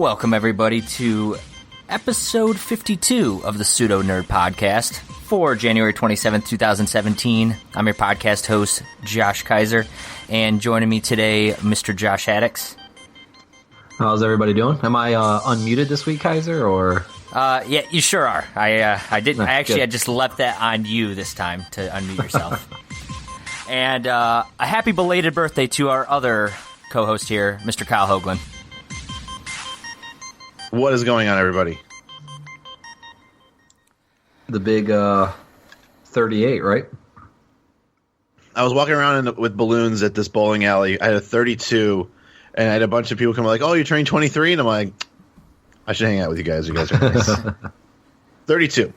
Welcome, everybody, to episode 52 of the Pseudo Nerd Podcast for January 27th, 2017. I'm your podcast host, Josh Kaiser, and joining me today, Mr. Josh Haddix. How's everybody doing? Am I unmuted this week, Kaiser, or...? Yeah, you sure are. I didn't. Good. I just left that on you this time to unmute yourself. And a happy belated birthday to our other co-host here, Mr. Kyle Hoagland. What is going on, everybody? The big 38, right? I was walking around with balloons at this bowling alley. I had a 32, and I had a bunch of people come like, "Oh, you're turning 23," and I'm like, "I should hang out with you guys. You guys are nice." 32,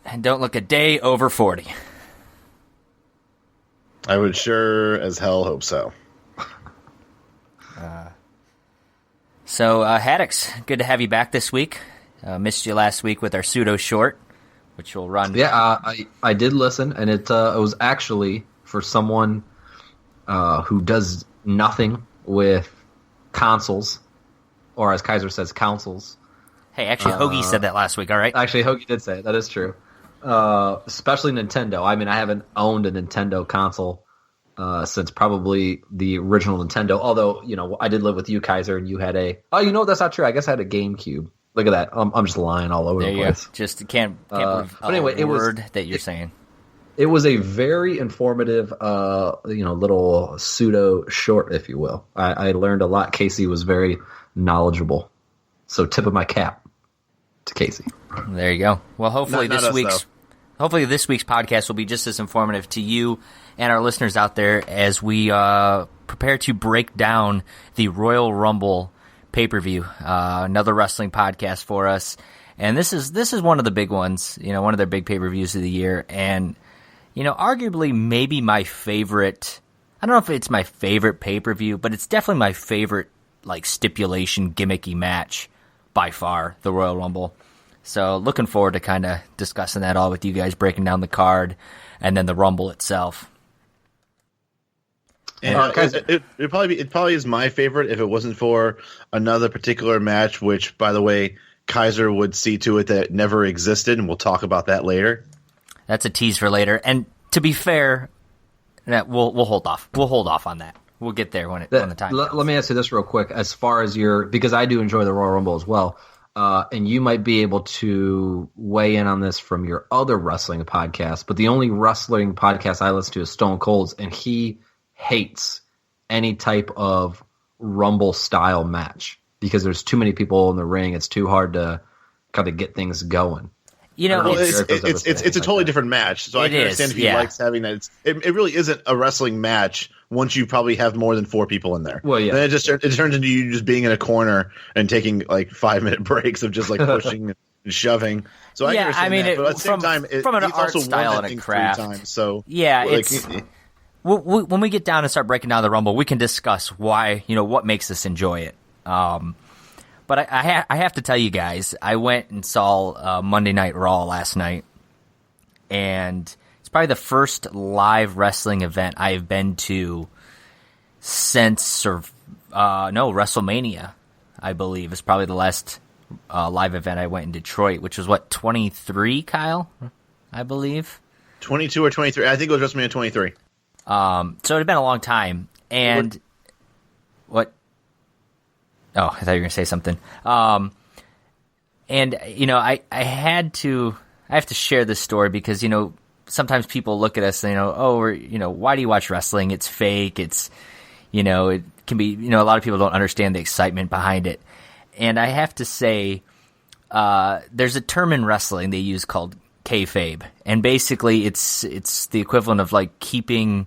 And don't look a day over 40. I would sure as hell hope so. So, Haddix, good to have you back this week. Missed you last week with our pseudo short, which will run. Yeah, I did listen, and it was actually for someone who does nothing with consoles, or as Kaiser says, councils. Hey, actually, Hoagie said that last week, all right? Actually, Hoagie did say it. That is true. Especially Nintendo. I mean, I haven't owned a Nintendo console since probably the original Nintendo. Although, you know, I did live with you, Kaiser, and you had a... Oh, you know, that's not true. I guess I had a GameCube. Look at that. I'm just lying all over the place. Just can't believe but anyway, a word that you're saying. It was a very informative, little pseudo short, if you will. I learned a lot. Casey was very knowledgeable. So tip of my cap to Casey. There you go. Well, hopefully Not us, hopefully this week's podcast will be just as informative to you and our listeners out there as we prepare to break down the Royal Rumble pay-per-view. Another wrestling podcast for us, and this is one of the big ones. You know, one of their big pay-per-views of the year, and you know, arguably maybe my favorite. I don't know if it's my favorite pay-per-view, but it's definitely my favorite like stipulation gimmicky match by far, the Royal Rumble. So looking forward to kind of discussing that all with you guys, breaking down the card and then the Rumble itself. And it probably is my favorite if it wasn't for another particular match, which, by the way, Kaiser would see to it that never existed, and we'll talk about that later. That's a tease for later. And to be fair, we'll hold off. We'll hold off on that. We'll get there when the time comes. Let me ask you this real quick. As far as because I do enjoy the Royal Rumble as well, and you might be able to weigh in on this from your other wrestling podcast, but the only wrestling podcast I listen to is Stone Cold's, and he hates any type of Rumble style match because there's too many people in the ring. It's too hard to kind of get things going. You know, it's a totally different match, so I can understand if he likes having that. It really isn't a wrestling match once you probably have more than 4 people in there. Well, yeah. Then it turns into you just being in a corner and taking like 5-minute breaks of just like pushing and shoving. So I can understand that, but at the same time, from an he's art also style won that and a thing craft. 3 times, so yeah, like, when we get down and start breaking down the Rumble, we can discuss why, you know, what makes us enjoy it. But I have to tell you guys, I went and saw Monday Night Raw last night, and it's probably the first live wrestling event I have been to since WrestleMania, I believe. It's probably the last live event I went in Detroit, which was, 23, Kyle? I believe? 22 or 23. I think it was WrestleMania 23. So it had been a long time, and what? Oh, I thought you were going to say something. And you know, I have to share this story because, you know, sometimes people look at us and, why do you watch wrestling? It's fake. It's, you know, it can be, you know, a lot of people don't understand the excitement behind it. And I have to say, there's a term in wrestling they use called kayfabe, and basically it's the equivalent of like keeping,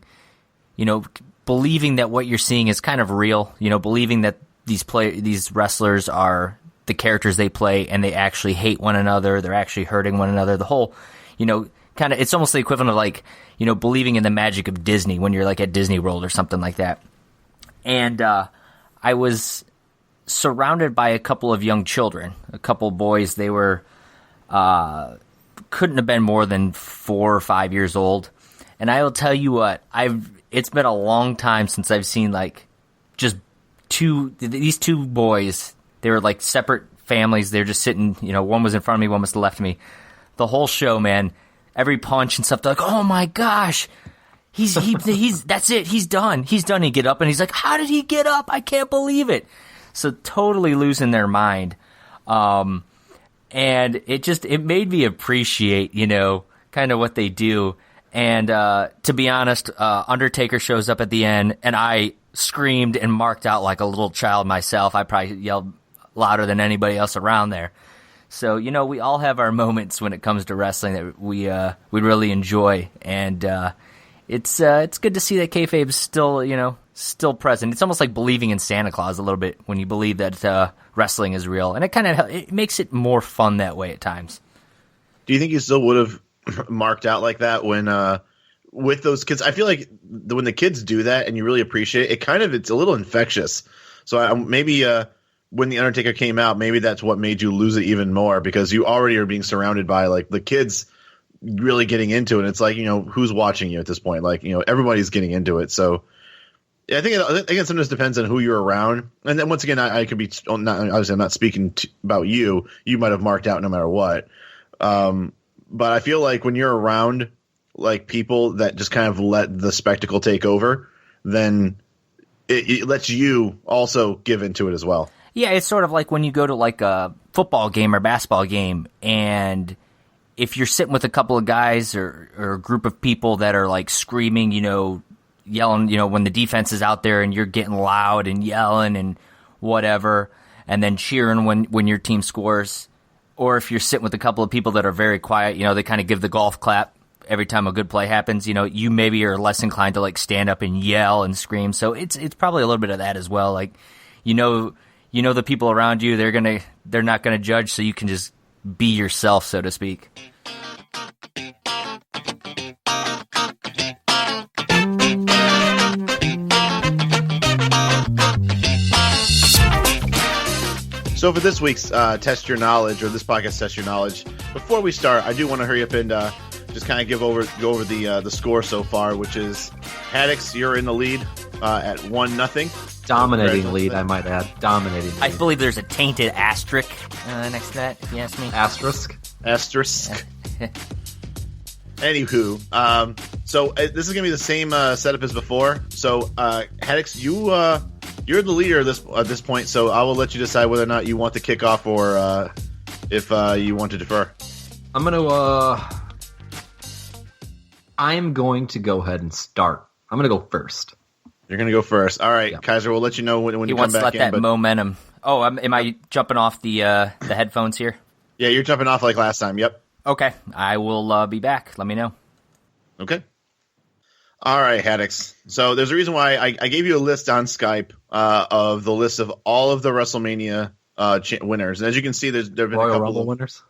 you know, believing that what you're seeing is kind of real, you know, believing that these wrestlers are the characters they play and they actually hate one another, they're actually hurting one another. The whole, you know, kind of, it's almost the equivalent of like, you know, believing in the magic of Disney when you're like at Disney World or something like that. And I was surrounded by a couple of young children, a couple of boys. They were couldn't have been more than 4 or 5 years old. And I will tell you what, it's been a long time since I've seen like just these two boys. They were like separate families. They're just sitting, one was in front of me, one was to the left of me. The whole show, man, every punch and stuff, they're like, oh my gosh, he's that's it, he's done. He'd get up and he's like, how did he get up? I can't believe it. So totally losing their mind. And it made me appreciate, kind of what they do. And to be honest, Undertaker shows up at the end, and I screamed and marked out like a little child myself. I probably yelled louder than anybody else around there. So, we all have our moments when it comes to wrestling that we really enjoy, and it's good to see that kayfabe is still present. It's almost like believing in Santa Claus a little bit when you believe that wrestling is real, and it makes it more fun that way at times. Do you think you still would have marked out like that when with those kids? I feel like when the kids do that and you really appreciate it, it's a little infectious. So maybe when the Undertaker came out, maybe that's what made you lose it even more, because you already are being surrounded by like the kids really getting into it. And it's like, who's watching you at this point? Like, everybody's getting into it. So yeah, I think it sometimes depends on who you're around. And then once again, I could be obviously I'm not speaking about you. You might have marked out no matter what. But I feel like when you're around like people that just kind of let the spectacle take over, then it lets you also give into it as well. Yeah, it's sort of like when you go to like a football game or basketball game, and if you're sitting with a couple of guys or a group of people that are like screaming, yelling, when the defense is out there and you're getting loud and yelling and whatever, and then cheering when your team scores, or if you're sitting with a couple of people that are very quiet, they kind of give the golf clap every time a good play happens, you maybe are less inclined to like stand up and yell and scream. So it's probably a little bit of that as well. Like, the people around you, they're not gonna judge, so you can just be yourself, so to speak. So for this week's Test Your Knowledge, or this podcast Test Your Knowledge, before we start, I do want to hurry up and just kind of go over the score so far, which is Haddix, you're in the lead at 1-0. Dominating lead, I might add. Dominating lead. I believe there's a tainted asterisk next to that, if you ask me. Asterisk. Anywho, so this is going to be the same setup as before. So, Haddix, you're the leader at this point, so I will let you decide whether or not you want to kick off or if you want to defer. I'm going to go ahead and start. I'm going to go first. You're going to go first. All right, yeah. Kaiser, we'll let you know when you come back in. He wants to let that momentum. Oh, am I jumping off the headphones here? Yeah, you're jumping off like last time. Yep. Okay, I will be back. Let me know. Okay. All right, Haddix. So there's a reason why I gave you a list on Skype of the list of all of the WrestleMania winners. And as you can see, there have been Royal a couple Rumble of winners.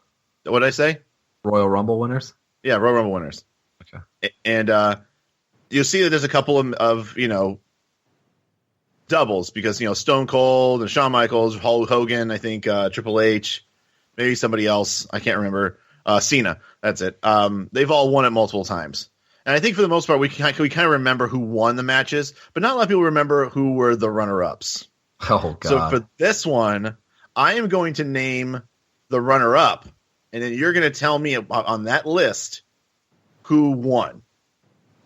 What did I say? Royal Rumble winners. Yeah, Royal Rumble winners. Okay. And you'll see that there's a couple of doubles, because Stone Cold and Shawn Michaels, Hulk Hogan, I think Triple H, maybe somebody else, I can't remember. Cena, that's it. They've all won it multiple times. And I think for the most part, we kind of remember who won the matches, but not a lot of people remember who were the runner-ups. Oh, God. So for this one, I am going to name the runner-up, and then you're going to tell me on that list who won.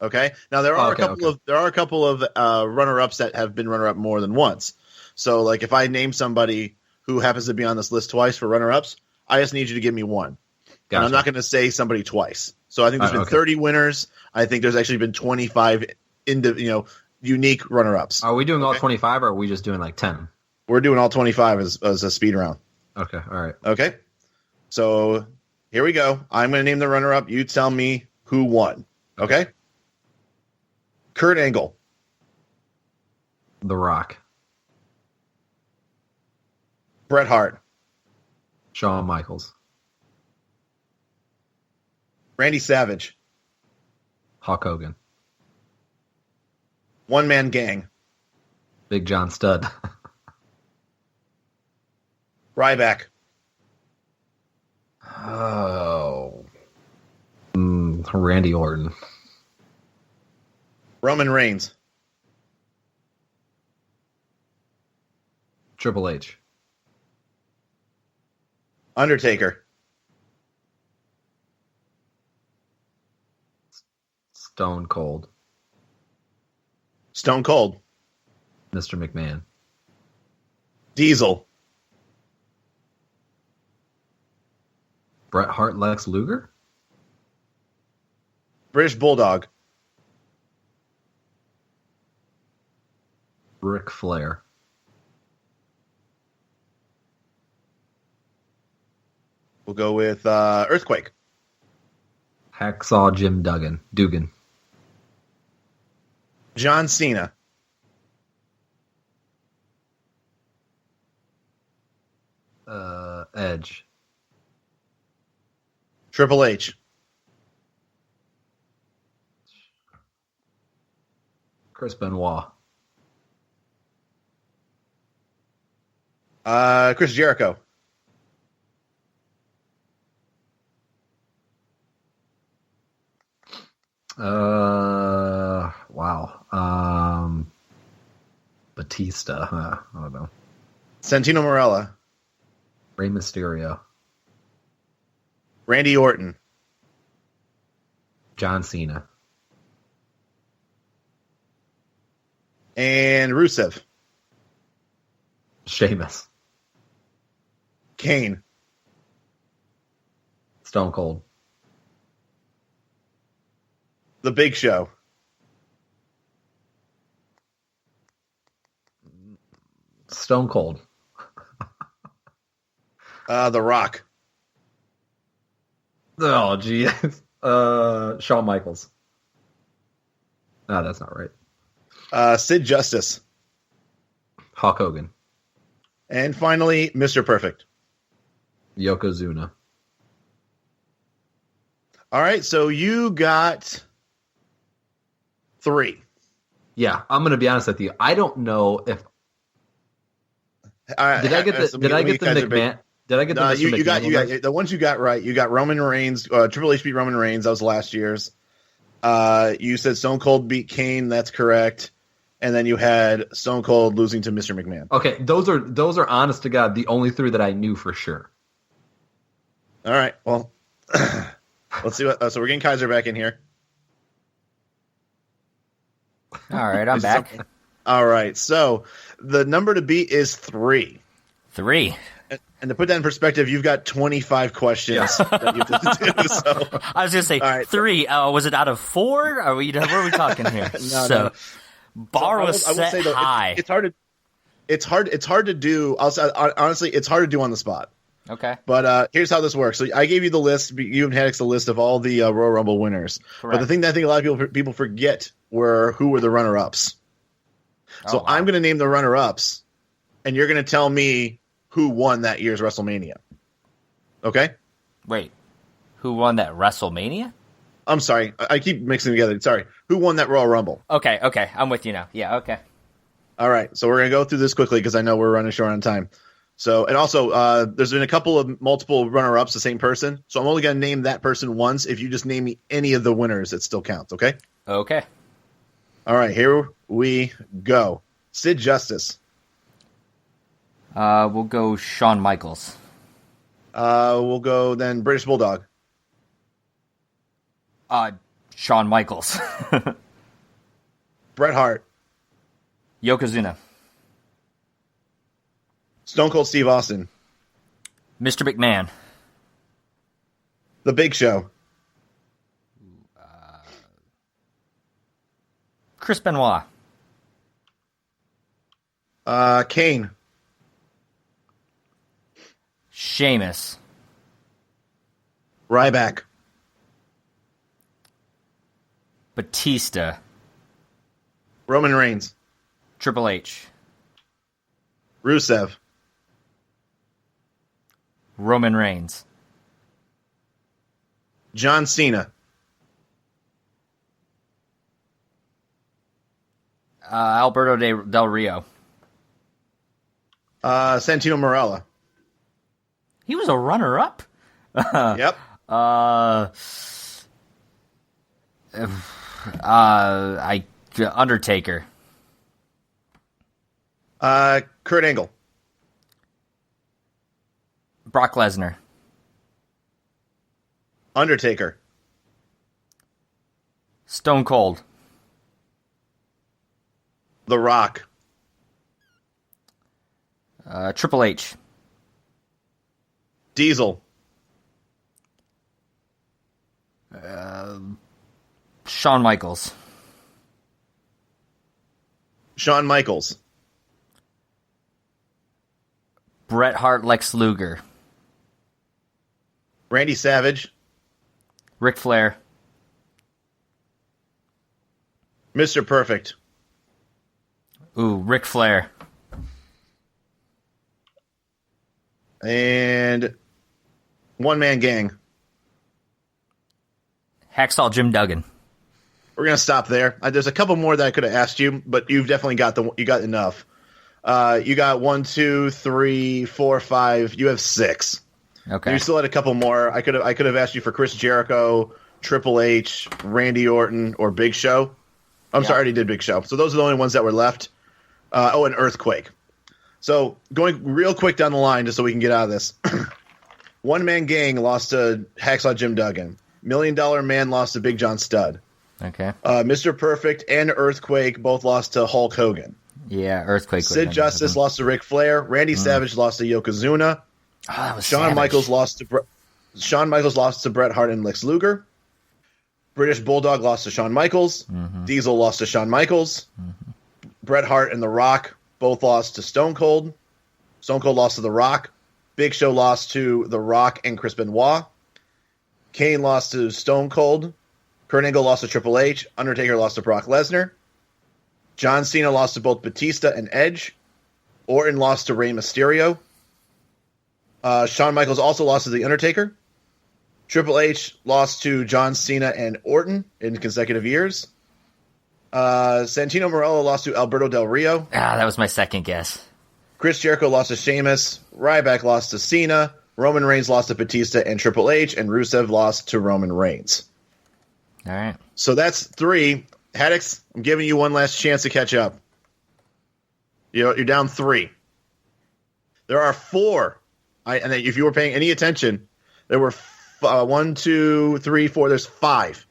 Okay? Now, there are a couple of runner-ups that have been runner-up more than once. So, like, if I name somebody who happens to be on this list twice for runner-ups, I just need you to give me one. Gotcha. And I'm not going to say somebody twice. So I think there's been 30 winners. I think there's actually been 25 unique runner-ups. Are we doing all 25, or are we just doing like 10? We're doing all 25 as a speed round. Okay, all right. Okay. So here we go. I'm going to name the runner-up. You tell me who won. Okay? Kurt Angle. The Rock. Bret Hart. Shawn Michaels. Randy Savage. Hulk Hogan. One Man Gang. Big John Studd. Ryback. Oh. Randy Orton. Roman Reigns. Triple H. Undertaker. Stone Cold. Stone Cold. Mr. McMahon. Diesel. Bret Hart, Lex Luger. British Bulldog. Ric Flair. We'll go with Earthquake. Hacksaw Jim Dugan. John Cena. Edge. Triple H. Chris Benoit. Chris Jericho. Wow. Batista. I don't know. Santino Marella. Rey Mysterio. Randy Orton. John Cena. And Rusev. Sheamus. Kane. Stone Cold. The Big Show. Stone Cold. The Rock. Oh, gee. Shawn Michaels. No, that's not right. Sid Justice. Hulk Hogan. And finally, Mr. Perfect. Yokozuna. All right, so you got 3. Yeah, I'm going to be honest with you. I don't know if did I get the McMahon? Did I get the Mr. you McMahon got the ones you got right. You got Roman Reigns, Triple H beat Roman Reigns. That was last year's. You said Stone Cold beat Kane. That's correct. And then you had Stone Cold losing to Mr. McMahon. Okay, those are honest to God the only 3 that I knew for sure. All right. Well, let's see what. So we're getting Kaiser back in here. All right, I'm back. All right. So the number to beat is 3. 3. And to put that in perspective, you've got 25 questions that you have to do. So. I was going to say right, 3. Was it out of 4? What are we talking here? No. Bar was set high. It's hard to do. Honestly, it's hard to do on the spot. Okay. But here's how this works. So I gave you the list. You and Haddix the list of all the Royal Rumble winners. Correct. But the thing that I think a lot of people forget who were the runner-ups. So wow. I'm going to name the runner-ups, and you're going to tell me who won that year's WrestleMania. Okay? Wait. Who won that WrestleMania? I'm sorry. I keep mixing together. Sorry. Who won that Royal Rumble? Okay. I'm with you now. Yeah, okay. All right. So we're going to go through this quickly because I know we're running short on time. So, and also, there's been a couple of multiple runner-ups, the same person. So I'm only going to name that person once. If you just name me any of the winners, it still counts, okay? Okay. All right, here we go. Sid Justice. We'll go Shawn Michaels. We'll go then British Bulldog. Shawn Michaels. Bret Hart. Yokozuna. Stone Cold Steve Austin. Mr. McMahon. The Big Show. Chris Benoit. Kane. Sheamus. Ryback. Batista. Roman Reigns. Triple H. Rusev. Roman Reigns. John Cena. Alberto Del Rio. Santino Marella. He was a runner-up? Yep. Undertaker. Kurt Angle. Brock Lesnar. Undertaker. Stone Cold. The Rock. Triple H. Diesel. Shawn Michaels. Shawn Michaels. Bret Hart, Lex Luger. Randy Savage. Ric Flair. Mr. Perfect. Ooh, Ric Flair. And One Man Gang. Hacksaw Jim Duggan. We're gonna stop there. There's a couple more that I could have asked you, but you've definitely got enough. You got 1, 2, 3, 4, 5. You have 6. Okay. You still had a couple more. I could have asked you for Chris Jericho, Triple H, Randy Orton, or Big Show. I'm sorry, I already did Big Show. So those are the only ones that were left. And Earthquake. So going real quick down the line, just so we can get out of this. One Man Gang lost to Hacksaw Jim Duggan. $1 Million Man lost to Big John Studd. Okay. Mr. Perfect and Earthquake both lost to Hulk Hogan. Yeah, Earthquake. Sid Justice lost to Ric Flair. Randy Savage lost to Yokozuna. Oh, that was Shawn savage. Michaels lost to Bret Hart and Lex Luger. British Bulldog lost to Shawn Michaels. Mm-hmm. Diesel lost to Shawn Michaels. Mm-hmm. Bret Hart and The Rock both lost to Stone Cold. Stone Cold lost to The Rock. Big Show lost to The Rock and Chris Benoit. Kane lost to Stone Cold. Kurt Angle lost to Triple H. Undertaker lost to Brock Lesnar. John Cena lost to both Batista and Edge. Orton lost to Rey Mysterio. Shawn Michaels also lost to The Undertaker. Triple H lost to John Cena and Orton in consecutive years. Santino Marella lost to Alberto Del Rio. That was my second guess. Chris Jericho lost to Sheamus. Ryback lost to Cena. Roman Reigns lost to Batista and Triple H. And Rusev lost to Roman Reigns. All right. So that's 3. Haddix, I'm giving you one last chance to catch up. You're down 3. There are 4. And if you were paying any attention, there were 1, 2, 3, 4. There's 5.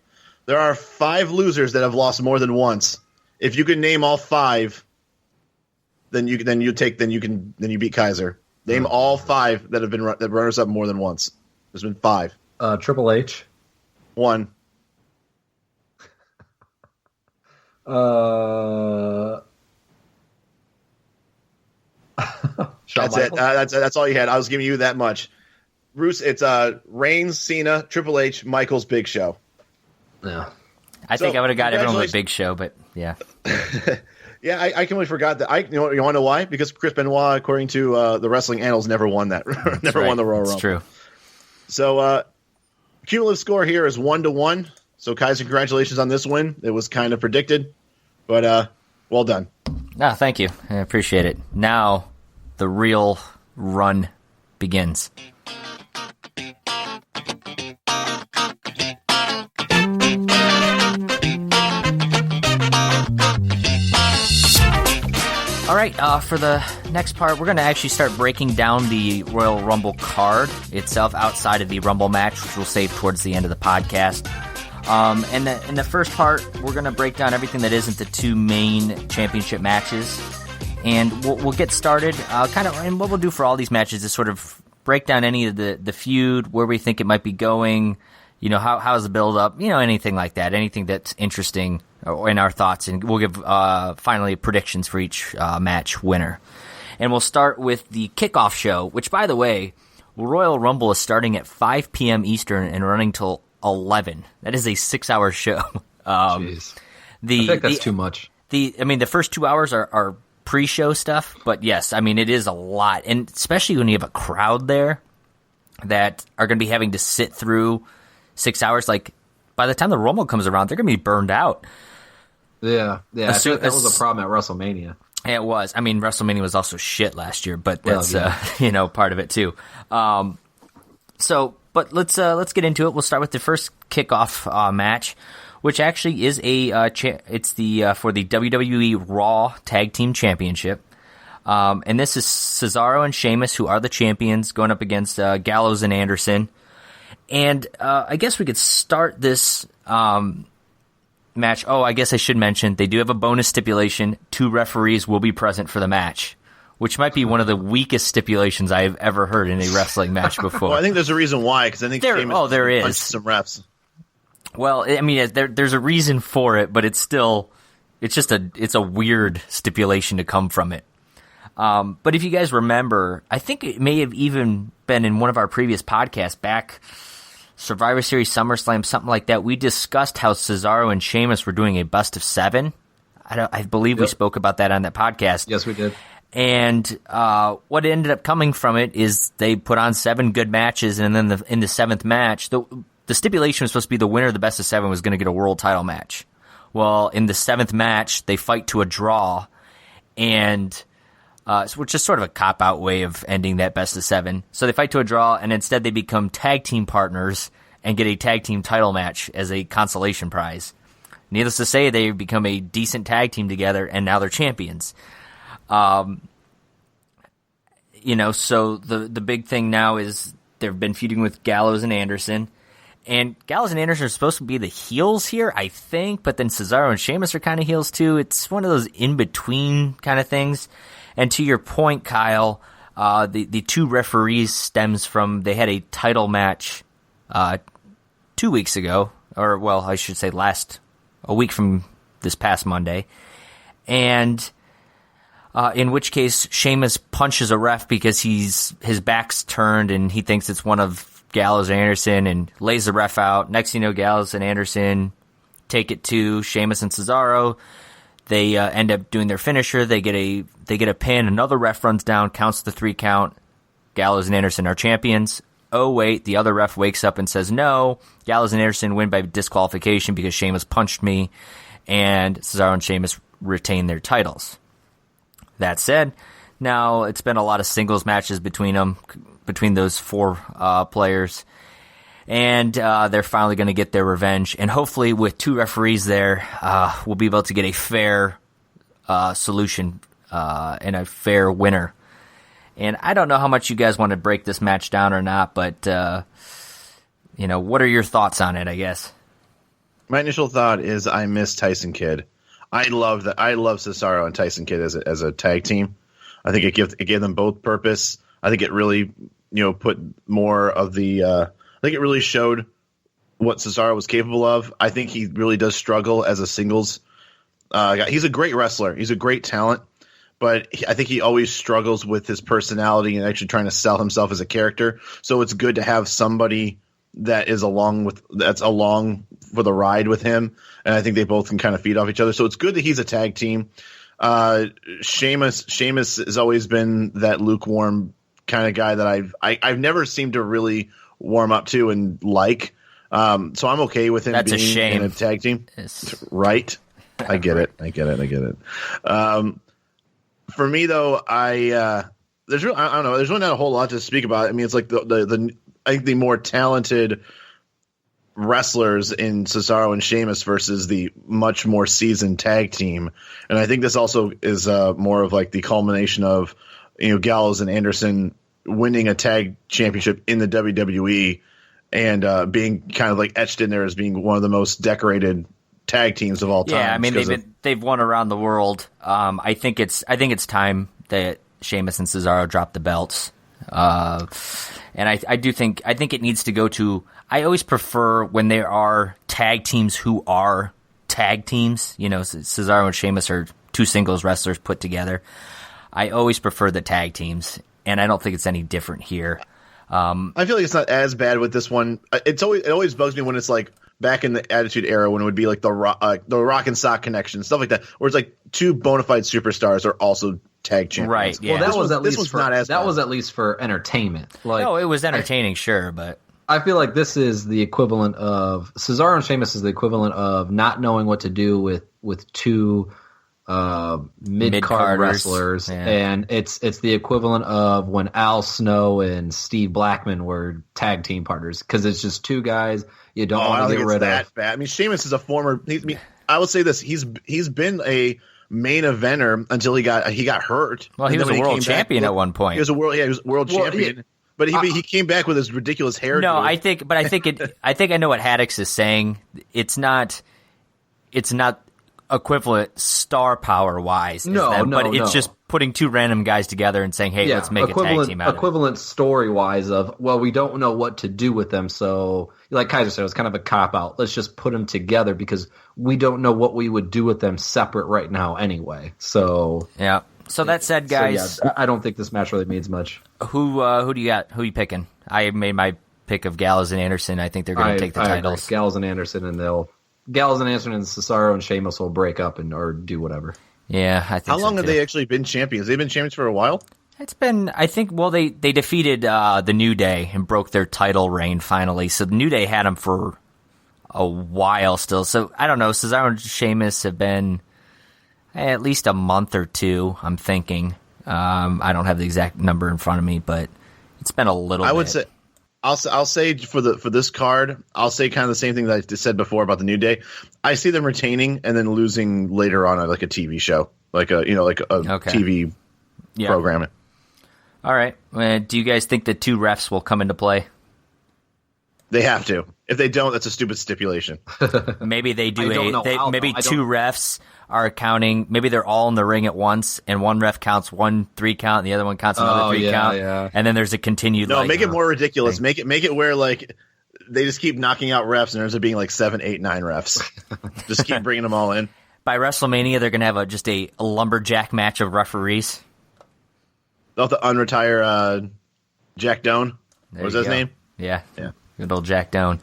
There are 5 losers that have lost more than once. If you can name all 5, then you beat Kaiser. Name all 5 that have been runners up more than once. There's been 5. Triple H. 1. That's it. That's all you had. I was giving you that much. Bruce, it's Reigns, Cena, Triple H, Michaels, Big Show. Yeah. I think I would have got everyone with Big Show, but yeah. Yeah, I completely forgot that. You want to know why? Because Chris Benoit, according to the Wrestling Annals, never won that. Never won the Royal Rumble. That's true. So cumulative score here is 1-1. So Kaiser, congratulations on this win. It was kind of predicted, but well done. No, thank you. I appreciate it. Now the real run begins. All right, for the next part, we're going to actually start breaking down the Royal Rumble card itself outside of the Rumble match, which we'll save towards the end of the podcast. And in the first part, we're going to break down everything that isn't the 2 main championship matches. And we'll get started. And what we'll do for all these matches is sort of break down any of the feud, where we think it might be going, how's the build-up, anything like that, anything that's interesting in our thoughts. And we'll give, finally, predictions for each match winner. And we'll start with the kickoff show, which, by the way, Royal Rumble is starting at 5 p.m. Eastern and running till 11. That is a 6-hour show. Jeez. I think that's too much. The first 2 hours are pre-show stuff, but yes, it is a lot. And especially when you have a crowd there that are going to be having to sit through 6 hours, like, by the time the Rumble comes around, they're going to be burned out. Yeah. I think that was a problem at WrestleMania. It was. WrestleMania was also shit last year, but that's part of it too. But let's get into it. We'll start with the first kickoff match, which actually is it's for the WWE Raw Tag Team Championship. And this is Cesaro and Sheamus, who are the champions, going up against Gallows and Anderson. And I guess we could start this match. Oh, I guess I should mention, they do have a bonus stipulation. 2 referees will be present for the match, which might be one of the weakest stipulations I have ever heard in a wrestling match before. Well, I think there's a reason why, because I think Sheamus there is punched some refs. Well, I mean, there's a reason for it, but it's a weird stipulation to come from it. But if you guys remember, I think it may have even been in one of our previous podcasts back, Survivor Series, SummerSlam, something like that. We discussed how Cesaro and Sheamus were doing a best of 7. I believe we spoke about that on that podcast. Yes, we did. And what ended up coming from it is they put on 7 good matches, and then in the 7th match, the stipulation was supposed to be the winner of the best of 7 was going to get a world title match. Well, in the 7th match, they fight to a draw, and which is sort of a cop-out way of ending that best of 7. So they fight to a draw, and instead they become tag team partners and get a tag team title match as a consolation prize. Needless to say, they become a decent tag team together, and now they're champions. So the big thing now is they've been feuding with Gallows and Anderson. And Gallows and Anderson are supposed to be the heels here, I think, but then Cesaro and Sheamus are kind of heels too. It's one of those in-between kind of things. And to your point, Kyle, the 2 referees stems from they had a title match 2 weeks ago, or well, I should say a week from this past Monday. And in which case Sheamus punches a ref because his back's turned and he thinks it's one of Gallows and Anderson and lays the ref out. Next thing you know, Gallows and Anderson take it to Sheamus and Cesaro. They end up doing their finisher. They get a pin. Another ref runs down, counts the 3 count. Gallows and Anderson are champions. Oh, wait, the other ref wakes up and says, no, Gallows and Anderson win by disqualification because Sheamus punched me, and Cesaro and Sheamus retain their titles. That said, now it's been a lot of singles matches between those 4 players, and they're finally going to get their revenge. And hopefully, with 2 referees there, we'll be able to get a fair solution and a fair winner. And I don't know how much you guys want to break this match down or not, but what are your thoughts on it? I guess my initial thought is I miss Tyson Kidd. I love Cesaro and Tyson Kidd as a tag team. I think it gave them both purpose. I think it really put more of the. I think it really showed what Cesaro was capable of. I think he really does struggle as a singles guy. He's a great wrestler. He's a great talent, but I think he always struggles with his personality and actually trying to sell himself as a character. So it's good to have somebody that's along for the ride with him, and I think they both can kind of feed off each other. So it's good that he's a tag team. Sheamus has always been that lukewarm kind of guy that I've never seemed to really warm up to and like. So I'm okay with him being in a tag team. Right. I get it. For me though, there's really not a whole lot to speak about. I mean, it's like I think the more talented wrestlers in Cesaro and Sheamus versus the much more seasoned tag team. And I think this also is more of like the culmination of, Gallows and Anderson winning a tag championship in the WWE and being kind of like etched in there as being one of the most decorated tag teams of all time. Yeah, I mean they've won around the world. I think it's time that Sheamus and Cesaro drop the belts. And I think it needs to go to. I always prefer when there are tag teams who are tag teams. Cesaro and Sheamus are 2 singles wrestlers put together. I always prefer the tag teams, and I don't think it's any different here. I feel like it's not as bad with this one. It always bugs me when it's like back in the Attitude Era when it would be like the Rock and Sock Connection, stuff like that, where it's like 2 bona fide superstars are also tag champions. Right. Yeah. Well, that was at least for entertainment. Like, no, it was entertaining, sure, but I feel like this is the equivalent of Cesaro and Sheamus is the equivalent of not knowing what to do with 2 mid-card wrestlers, yeah. And it's the equivalent of when Al Snow and Steve Blackman were tag team partners, because it's just 2 guys you don't want to get rid of. That bad. I mean, Sheamus is a former. I would say this: he's been a main eventer until he got hurt. Well, he was a world champion at one point. He was a world champion. Yeah. But he came back with his ridiculous hair. No, I think I know what Haddix is saying. It's not equivalent star power wise. But it's just putting two random guys together and saying, "Hey, let's make a tag team out of it." Equivalent story wise of, well, we don't know what to do with them, so like Kaiser said, it was kind of a cop out. Let's just put them together because we don't know what we would do with them separate right now anyway. So yeah. So that said, guys, I don't think this match really means much. Who do you got? Who are you picking? I made my pick of Gallows and Anderson. I think they're going to take the titles. Gallows and Anderson, and Cesaro and Sheamus will break up or do whatever. Yeah, I think. How long have they actually been champions? They've been champions for a while. It's been, I think. Well, they defeated the New Day and broke their title reign finally. So the New Day had them for a while still. So I don't know. Cesaro and Sheamus have been at least a month or two, I'm thinking. I don't have the exact number in front of me, but it's been a little bit. I would say, I'll say for this card, I'll say kind of the same thing that I said before about the New Day. I see them retaining and then losing later on, like a TV show, like a TV programming. All right. Do you guys think the two refs will come into play? They have to. If they don't, that's a stupid stipulation. Maybe they do. Two refs are counting. Maybe they're all in the ring at once, and one ref counts 1 3 count, and the other one counts another 3 count. Yeah. And then there's a continued. No, make it more ridiculous. Thing. Make it where like they just keep knocking out refs, and there's being like 7, 8, 9 refs. Just keep bringing them all in. By WrestleMania, they're going to have just a lumberjack match of referees. They'll have to unretire Jack Doan. What was his name? Yeah. Good old Jack Doan.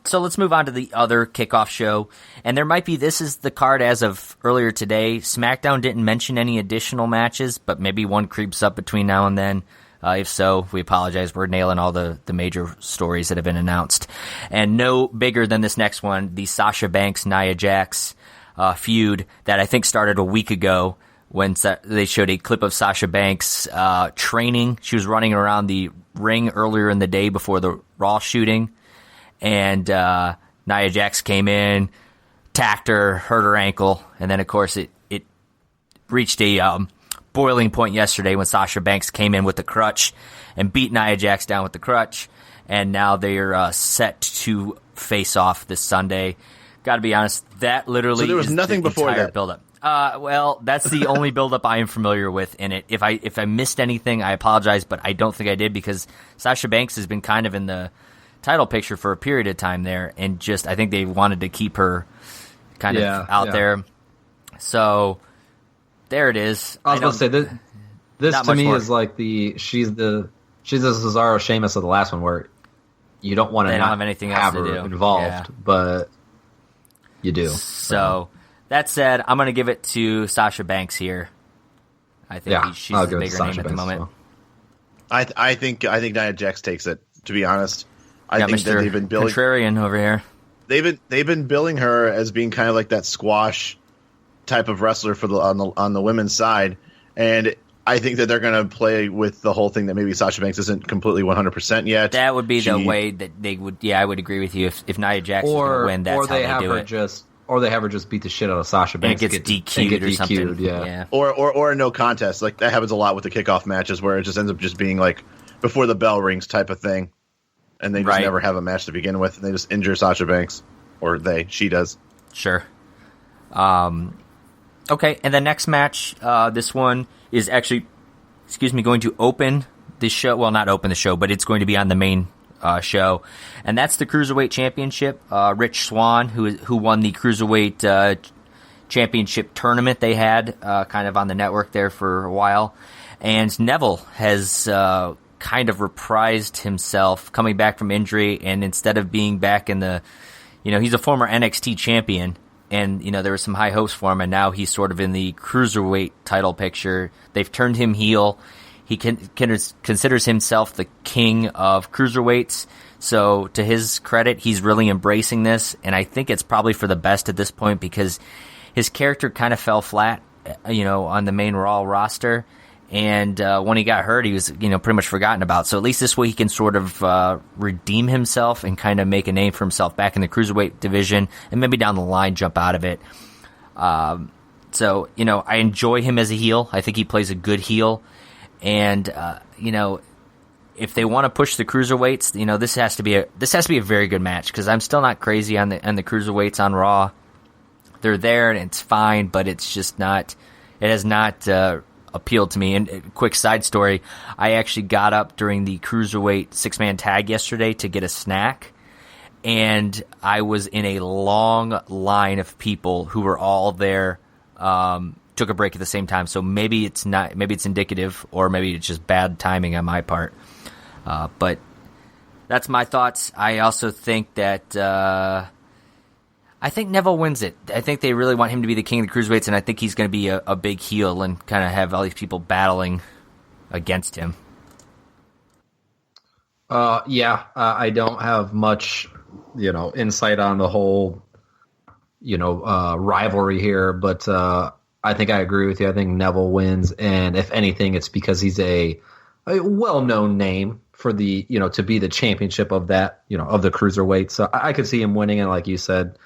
So let's move on to the other kickoff show. And there might be, this is the card as of earlier today. SmackDown didn't mention any additional matches, but maybe one creeps up between now and then. If so, we apologize. We're nailing all the major stories that have been announced. And no bigger than this next one, the Sasha Banks, Nia Jax feud that I think started a week ago when they showed a clip of Sasha Banks training. She was running around the ring earlier in the day before the Raw shooting, and Nia Jax came in, tacked her, hurt her ankle, and then, of course, it reached a boiling point yesterday when Sasha Banks came in with the crutch and beat Nia Jax down with the crutch, and now they're set to face off this Sunday. Got to be honest, that literally so there was nothing before that build-up. Well, that's the only build-up I am familiar with in it. If I missed anything, I apologize, but I don't think I did because Sasha Banks has been kind of in the title picture for a period of time there, and just I think they wanted to keep her kind of out there. So there it is. I was going to say this to me is like she's the Cesaro Sheamus of the last one, where you don't want to not have anything else to do involved, but you do. So. That said, I'm going to give it to Sasha Banks here. I think she's the bigger name at the moment. Well. I think Nia Jax takes it. To be honest, I think Mr. that they've been billing contrarian over here. They've been billing her as being kind of like that squash type of wrestler for on the women's side, and I think that they're going to play with the whole thing that maybe Sasha Banks isn't completely 100% yet. That would be the way that they would. Yeah, I would agree with you. If Nia Jax is going to win, that's how they do it. Or they have her just beat the shit out of Sasha Banks and it gets DQ'd or something. Yeah. Or a no contest. Like that happens a lot with the kickoff matches where it just ends up just being like before the bell rings type of thing. And they just never have a match to begin with, and they just injure Sasha Banks. Or she does. Sure. Okay, and the next match, this one is actually, going to open the show. Well, not open the show, but it's going to be on the main show, and that's the Cruiserweight Championship. Rich Swann, who won the Cruiserweight Championship tournament they had kind of on the network there for a while, and Neville has kind of reprised himself coming back from injury, and instead of being back in the, he's a former NXT champion, and there was some high hopes for him, and now he's sort of in the Cruiserweight title picture. They've turned him heel. He considers himself the king of cruiserweights. So to his credit, he's really embracing this. And I think it's probably for the best at this point because his character kind of fell flat, on the main Raw roster. And when he got hurt, he was, pretty much forgotten about. So at least this way he can sort of redeem himself and kind of make a name for himself back in the cruiserweight division and maybe down the line jump out of it. So, I enjoy him as a heel. I think he plays a good heel. And, if they want to push the cruiserweights, this has to be a very good match, because I'm still not crazy on the cruiserweights on Raw. They're there and it's fine, but it's just not. It has not appealed to me. And quick side story: I actually got up during the cruiserweight 6-man tag yesterday to get a snack, and I was in a long line of people who were all there. Took a break at the same time, so maybe it's not. Maybe it's indicative, or maybe it's just bad timing on my part. But that's my thoughts. I also think that I think Neville wins it. I think they really want him to be the king of the cruiserweights, and I think he's going to be a big heel and kind of have all these people battling against him. I don't have much, insight on the whole, rivalry here, but I think I agree with you. I think Neville wins, and if anything, it's because he's a well-known name for the, to be the championship of that, of the cruiserweight. So I could see him winning, and like you said,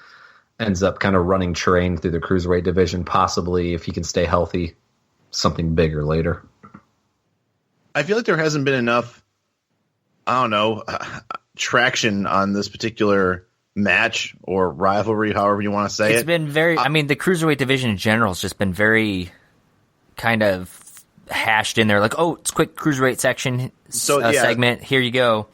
ends up kind of running train through the cruiserweight division, possibly, if he can stay healthy, something bigger later. I feel like there hasn't been enough, traction on this particular match or rivalry, however you want to say it. It's been very, the cruiserweight division in general has just been very kind of hashed in there, like, oh, it's quick cruiserweight section segment, here you go.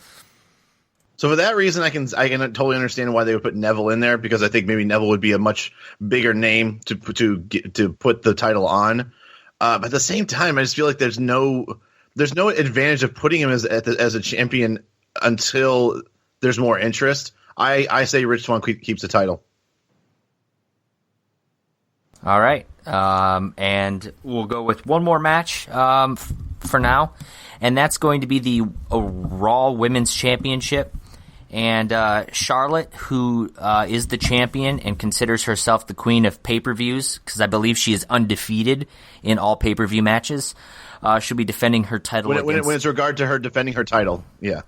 So for that reason, I can totally understand why they would put Neville in there, because I think maybe Neville would be a much bigger name to put the title on. But at the same time, I just feel like there's no advantage of putting him as a champion until there's more interest. I say Rich Swann keeps the title. All right, and we'll go with one more match for now, and that's going to be the Raw Women's Championship. And Charlotte, who is the champion and considers herself the queen of pay-per-views, because I believe she is undefeated in all pay-per-view matches, she'll be defending her title when it's regard to her defending her title. Yeah.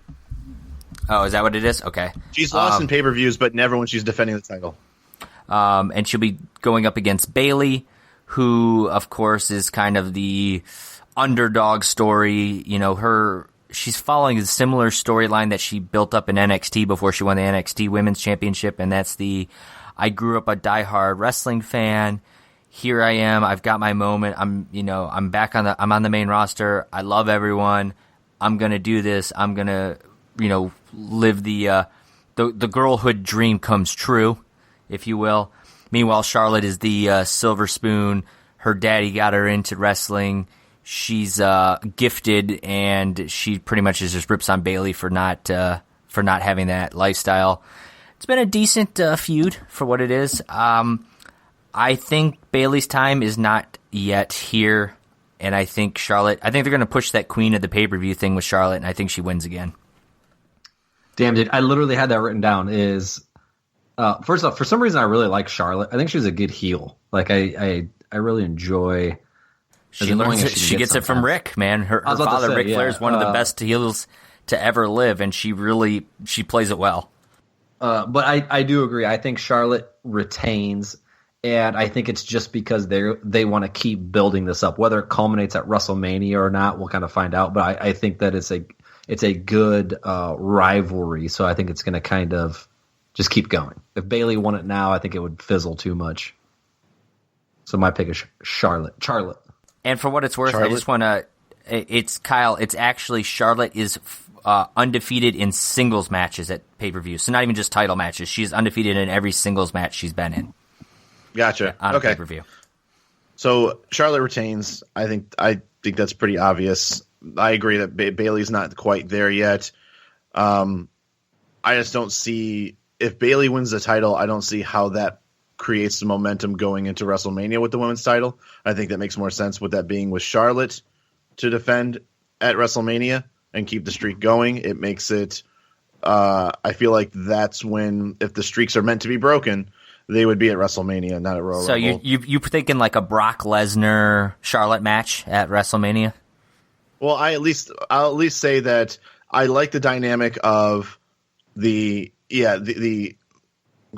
Oh, is that what it is? Okay. She's lost in pay-per-views, but never when she's defending the title. And she'll be going up against Bayley, who, of course, is kind of the underdog story. She's following a similar storyline that she built up in NXT before she won the NXT Women's Championship, and that's I grew up a diehard wrestling fan. Here I am. I've got my moment. I'm back I'm on the main roster. I love everyone. I'm gonna do this. I'm gonna, live the girlhood dream comes true, if you will. Meanwhile, Charlotte is the silver spoon. Her daddy got her into wrestling. She's gifted, and she pretty much just rips on Bayley for not having that lifestyle. It's been a decent feud for what it is. I think Bayley's time is not yet here, and I think they're going to push that queen of the pay-per-view thing with Charlotte, and I think she wins again. Damn, dude, I literally had that written down. First off, for some reason, I really like Charlotte. I think she's a good heel. Like, I really enjoy. She learns it. She gets it from Rick, man. Her father, Ric Flair, is one of the best heels to ever live, and she plays it well. But I do agree. I think Charlotte retains, and I think it's just because they want to keep building this up. Whether it culminates at WrestleMania or not, we'll kind of find out. But I think that it's a good rivalry, so I think it's going to kind of just keep going. If Bayley won it now, I think it would fizzle too much. So my pick is Charlotte. And for what it's worth, I just want to – it's Kyle. It's actually Charlotte is undefeated in singles matches at pay-per-view. So not even just title matches. She's undefeated in every singles match she's been in. Gotcha. On a pay-per-view. So Charlotte retains. I think that's pretty obvious. I agree that Bayley's not quite there yet. I just don't see – if Bayley wins the title, I don't see how that creates the momentum going into WrestleMania with the women's title. I think that makes more sense with that being with Charlotte to defend at WrestleMania and keep the streak going. It makes it I feel like that's when, if the streaks are meant to be broken, they would be at WrestleMania, not at Royal Rumble. So you thinking like a Brock Lesnar Charlotte match at WrestleMania? Well, I'll at least say that I like the dynamic of the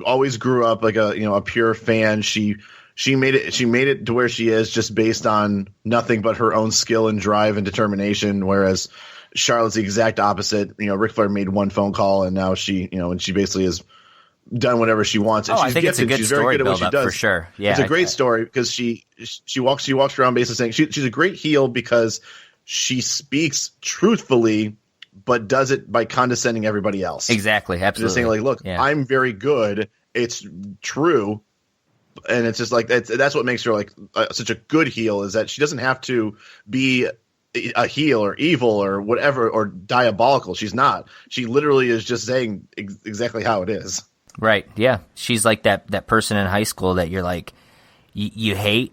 always grew up like a pure fan. She she made it to where she is just based on nothing but her own skill and drive and determination. Whereas Charlotte's the exact opposite. Ric Flair made one phone call, and now she basically has done whatever she wants. And I think it's a good story build up for sure. Yeah, it's a great story because she walks around basically saying she's a great heel because she speaks truthfully, but does it by condescending everybody else. Exactly, absolutely. Just saying like, look, I'm very good. It's true. And it's just like that's what makes her like such a good heel, is that she doesn't have to be a heel or evil or whatever or diabolical. She's not. She literally is just saying exactly how it is. Right. Yeah. She's like that person in high school that you're like you hate,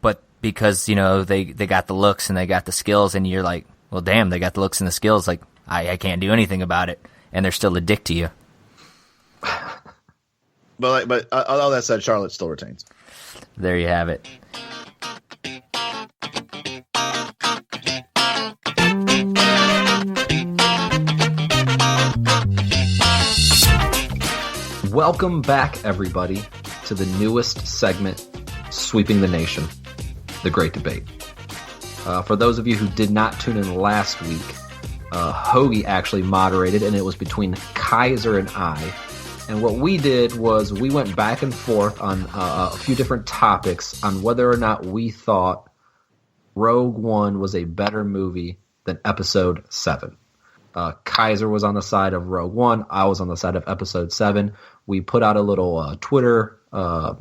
but because they got the looks and they got the skills, and you're like, well, damn, they got the looks and the skills. Like I can't do anything about it, and they're still a dick to you. But all that said, Charlotte still retains. There you have it. Welcome back, everybody, to the newest segment, Sweeping the Nation, The Great Debate. For those of you who did not tune in last week, Hoagie actually moderated, and it was between Kaiser and I. And what we did was we went back and forth on a few different topics on whether or not we thought Rogue One was a better movie than Episode 7. Kaiser was on the side of Rogue One. I was on the side of Episode 7. We put out a little Twitter, what's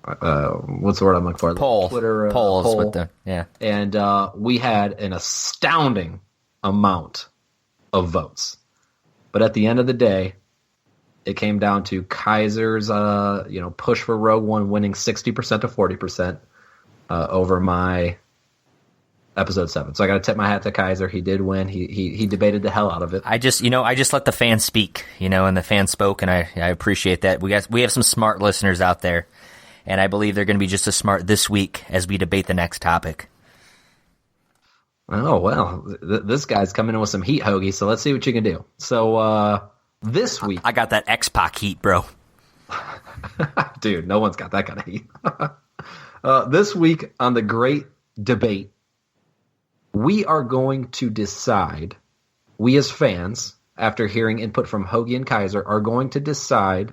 the word I'm looking for? Poll. Twitter polls poll. with the, yeah. And we had an astounding amount of votes. But at the end of the day, it came down to Kaiser's push for Rogue One winning 60% to 40% over my Episode 7. So I got to tip my hat to Kaiser. He did win. He debated the hell out of it. I just let the fans speak, and the fans spoke, and I appreciate that. We have some smart listeners out there, and I believe they're going to be just as smart this week as we debate the next topic. Oh, well, this guy's coming in with some heat, Hoagie, so let's see what you can do. So, this week... I got that X-Pac heat, bro. Dude, no one's got that kind of heat. This week on The Great Debate, we are going to decide, we as fans, after hearing input from Hoagie and Kaiser, are going to decide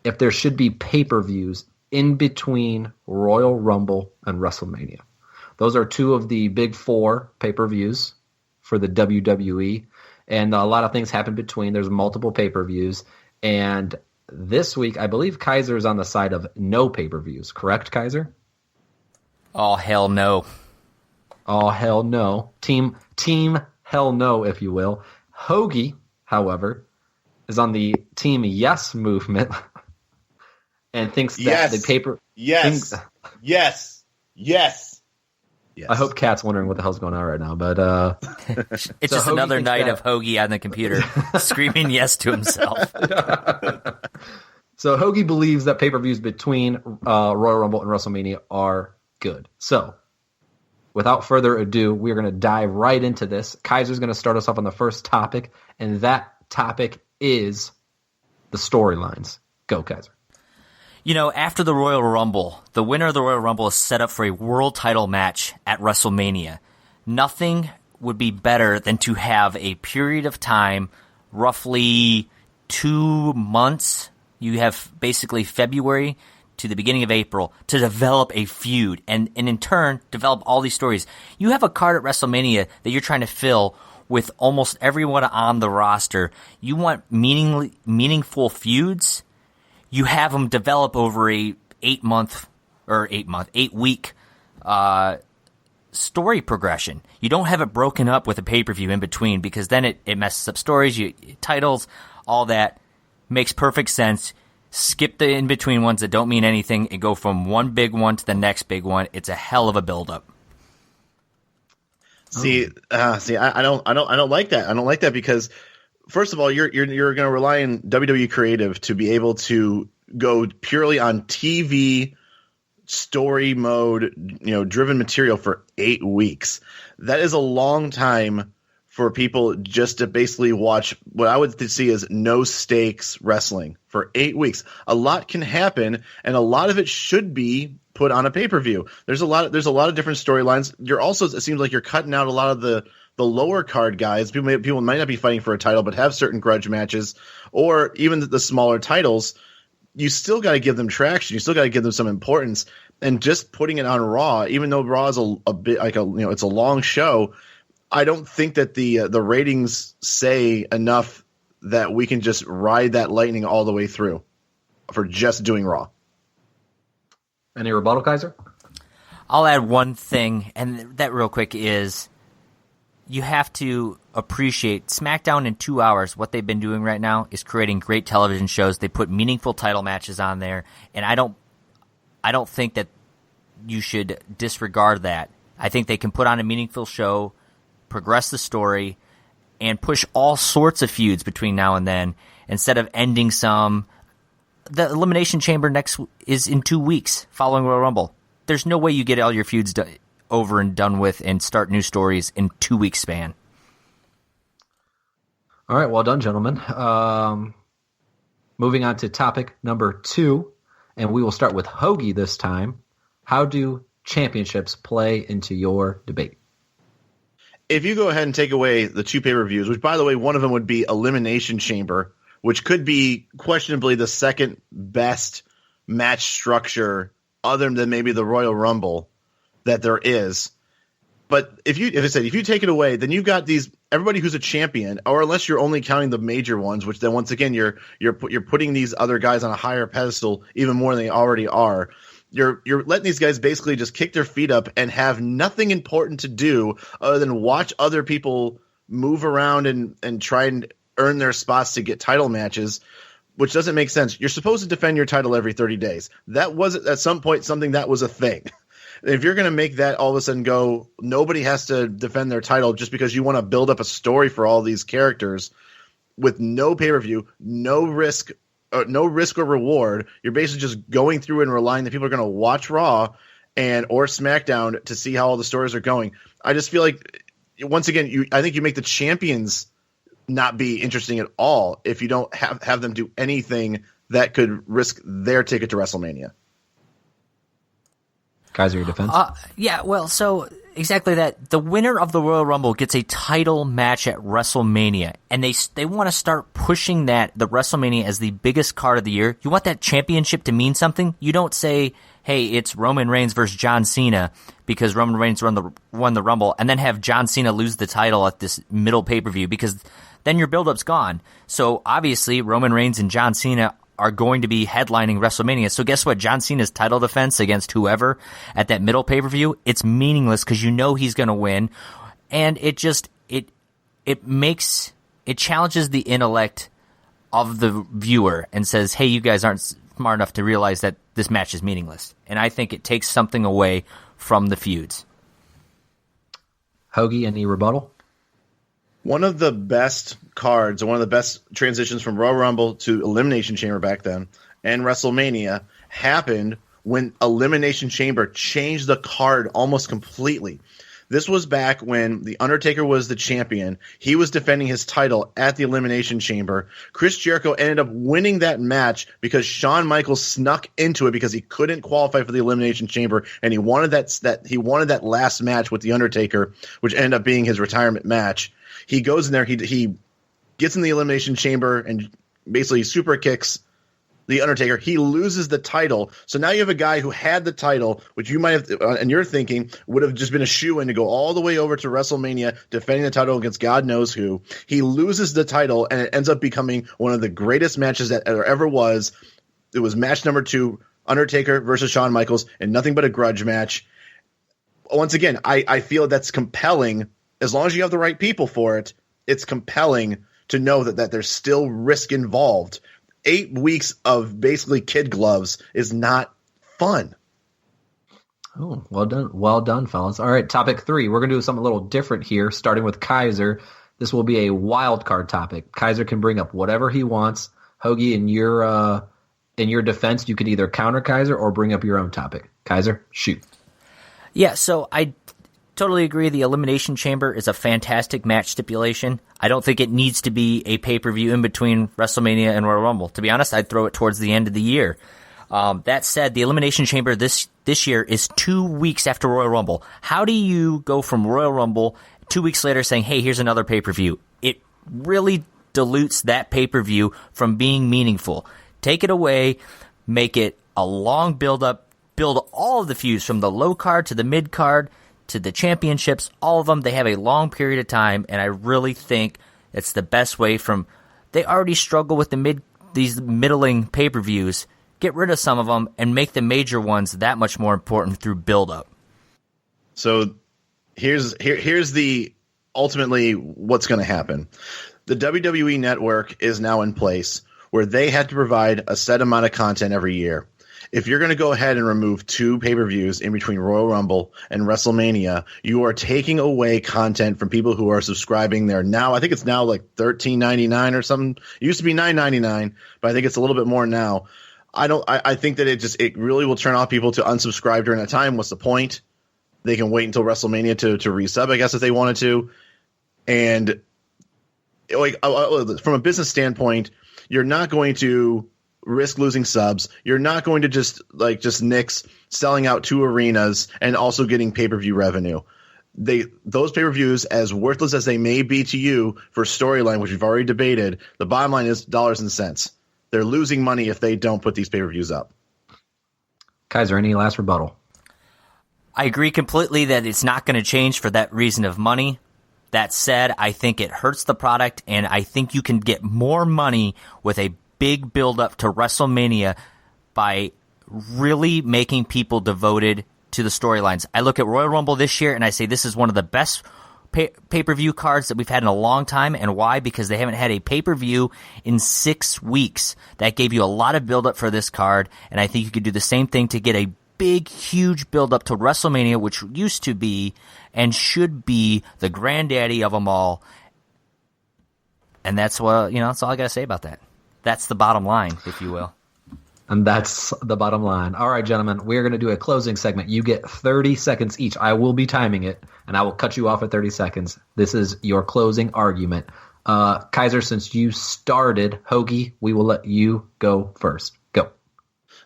if there should be pay-per-views in between Royal Rumble and WrestleMania. Those are two of the big four pay-per-views for the WWE, and a lot of things happen between. There's multiple pay-per-views, and this week, I believe Kaiser is on the side of no pay-per-views. Correct, Kaiser? Oh, hell no. Oh, hell no. Team hell no, if you will. Hoagie, however, is on the team yes movement and thinks that the paper... Yes. I hope Kat's wondering what the hell's going on right now, but... it's just Hoagie another night of Hoagie on the computer screaming yes to himself. So Hoagie believes that pay-per-views between Royal Rumble and WrestleMania are good. So... without further ado, we're going to dive right into this. Kaiser's going to start us off on the first topic, and that topic is the storylines. Go, Kaiser. After the Royal Rumble, the winner of the Royal Rumble is set up for a world title match at WrestleMania. Nothing would be better than to have a period of time, roughly 2 months. You have basically February to the beginning of April to develop a feud and in turn develop all these stories. You have a card at WrestleMania that you're trying to fill with almost everyone on the roster. You want meaningful feuds. You have them develop over a 8 week story progression. You don't have it broken up with a pay-per-view in between, because then it messes up stories, titles, all that. Makes perfect sense. Skip the in-between ones that don't mean anything and go from one big one to the next big one. It's a hell of a build-up. I don't like that. I don't like that because, first of all, you're going to rely on WWE Creative to be able to go purely on TV story mode, driven material for 8 weeks. That is a long time for people just to basically watch what I would see as no stakes wrestling for 8 weeks. A lot can happen, and a lot of it should be put on a pay-per-view. There's a lot of different storylines. It seems like you're cutting out a lot of the lower card guys. People might not be fighting for a title, but have certain grudge matches, or even the smaller titles. You still got to give them traction. You still got to give them some importance. And just putting it on Raw, even though Raw is a bit like it's a long show, I don't think that the ratings say enough that we can just ride that lightning all the way through for just doing Raw. Any rebuttal, Kaiser? I'll add one thing, and that real quick is you have to appreciate SmackDown in 2 hours. What they've been doing right now is creating great television shows. They put meaningful title matches on there, and I don't think that you should disregard that. I think they can put on a meaningful show, progress the story, and push all sorts of feuds between now and then instead of ending some. The Elimination Chamber is in 2 weeks following Royal Rumble. There's no way you get all your feuds over and done with and start new stories in 2 weeks span. All right, well done, gentlemen. Moving on to topic number 2, and we will start with Hoagie this time. How do championships play into your debate? If you go ahead and take away the 2 pay-per-views, which, by the way, one of them would be Elimination Chamber, which could be questionably the second best match structure other than maybe the Royal Rumble that there is. But if you take it away, then you've got everybody who's a champion, or unless you're only counting the major ones, which then once again you're putting these other guys on a higher pedestal even more than they already are. You're letting these guys basically just kick their feet up and have nothing important to do other than watch other people move around and try and earn their spots to get title matches, which doesn't make sense. You're supposed to defend your title every 30 days. That was at some point something that was a thing. If you're going to make that all of a sudden go, nobody has to defend their title just because you want to build up a story for all these characters with no pay-per-view, no risk or reward. You're basically just going through and relying that people are going to watch Raw or SmackDown to see how all the stories are going. I just feel like, once again, I think you make the champions not be interesting at all if you don't have them do anything that could risk their ticket to WrestleMania. Kaiser, your defense? Yeah, well, so exactly that. The winner of the Royal Rumble gets a title match at WrestleMania, and they want to start pushing the WrestleMania as the biggest card of the year. You want that championship to mean something. You don't say, hey, it's Roman Reigns versus John Cena because Roman Reigns won the Rumble, and then have John Cena lose the title at this middle pay-per-view, because then your build-up's gone. So obviously Roman Reigns and John Cena are going to be headlining WrestleMania. So guess what? John Cena's title defense against whoever at that middle pay-per-view, it's meaningless because you know he's going to win. And it challenges the intellect of the viewer and says, hey, you guys aren't smart enough to realize that this match is meaningless. And I think it takes something away from the feuds. Hoagie, any rebuttal? One of the best cards, or one of the best transitions from Royal Rumble to Elimination Chamber back then and WrestleMania happened when Elimination Chamber changed the card almost completely. This was back when The Undertaker was the champion. He was defending his title at the Elimination Chamber. Chris Jericho ended up winning that match because Shawn Michaels snuck into it because he couldn't qualify for the Elimination Chamber, and he wanted that last match with The Undertaker, which ended up being his retirement match. He goes in there, he gets in the Elimination Chamber and basically super kicks The Undertaker. He loses the title. So now you have a guy who had the title, which you might have, and you're thinking, would have just been a shoo-in to go all the way over to WrestleMania defending the title against God knows who. He loses the title, and it ends up becoming one of the greatest matches that there ever was. It was match number 2, Undertaker versus Shawn Michaels, and nothing but a grudge match. Once again, I feel that's compelling. As long as you have the right people for it, it's compelling to know that there's still risk involved. 8 weeks of basically kid gloves is not fun. Oh, well done, fellas. All right, topic 3. We're going to do something a little different here, starting with Kaiser. This will be a wild card topic. Kaiser can bring up whatever he wants. Hoagie, in your defense, you could either counter Kaiser or bring up your own topic. Kaiser, shoot. Yeah, so totally agree. The Elimination Chamber is a fantastic match stipulation. I don't think it needs to be a pay-per-view in between WrestleMania and Royal Rumble. To be honest, I'd throw it towards the end of the year. That said, the Elimination Chamber this year is 2 weeks after Royal Rumble. How do you go from Royal Rumble 2 weeks later saying, hey, here's another pay-per-view? It really dilutes that pay-per-view from being meaningful. Take it away, make it a long build-up, build all of the feuds from the low card to the mid card to the championships, all of them. They have a long period of time, and I really think it's the best way from. They already struggle with these middling pay-per-views. Get rid of some of them and make the major ones that much more important through build-up. So here's the ultimately what's going to happen. The WWE Network is now in place where they have to provide a set amount of content every year. If you're going to go ahead and remove 2 pay-per-views in between Royal Rumble and WrestleMania, you are taking away content from people who are subscribing there now. I think it's now like $13.99 or something. It used to be $9.99, but I think it's a little bit more now. I think that it really will turn off people to unsubscribe during that time. What's the point? They can wait until WrestleMania to resub, I guess, if they wanted to. And like from a business standpoint, you're not going to risk losing subs. You're not going to just nix selling out 2 arenas and also getting pay-per-view revenue. Those pay-per-views, as worthless as they may be to you for storyline, which we've already debated, the bottom line is dollars and cents. They're losing money if they don't put these pay-per-views up. Kaiser, any last rebuttal? I agree completely that it's not going to change for that reason of money. That said, I think it hurts the product, and I think you can get more money with a big build-up to WrestleMania by really making people devoted to the storylines. I look at Royal Rumble this year, and I say this is one of the best pay-per-view cards that we've had in a long time. And why? Because they haven't had a pay-per-view in 6 weeks. That gave you a lot of build-up for this card, and I think you could do the same thing to get a big, huge build-up to WrestleMania, which used to be and should be the granddaddy of them all. And that's that's all I got to say about that. That's the bottom line, if you will. And that's the bottom line. All right, gentlemen, we're going to do a closing segment. You get 30 seconds each. I will be timing it, and I will cut you off at 30 seconds. This is your closing argument. Kaiser, since you started, Hoagie, we will let you go first. Go.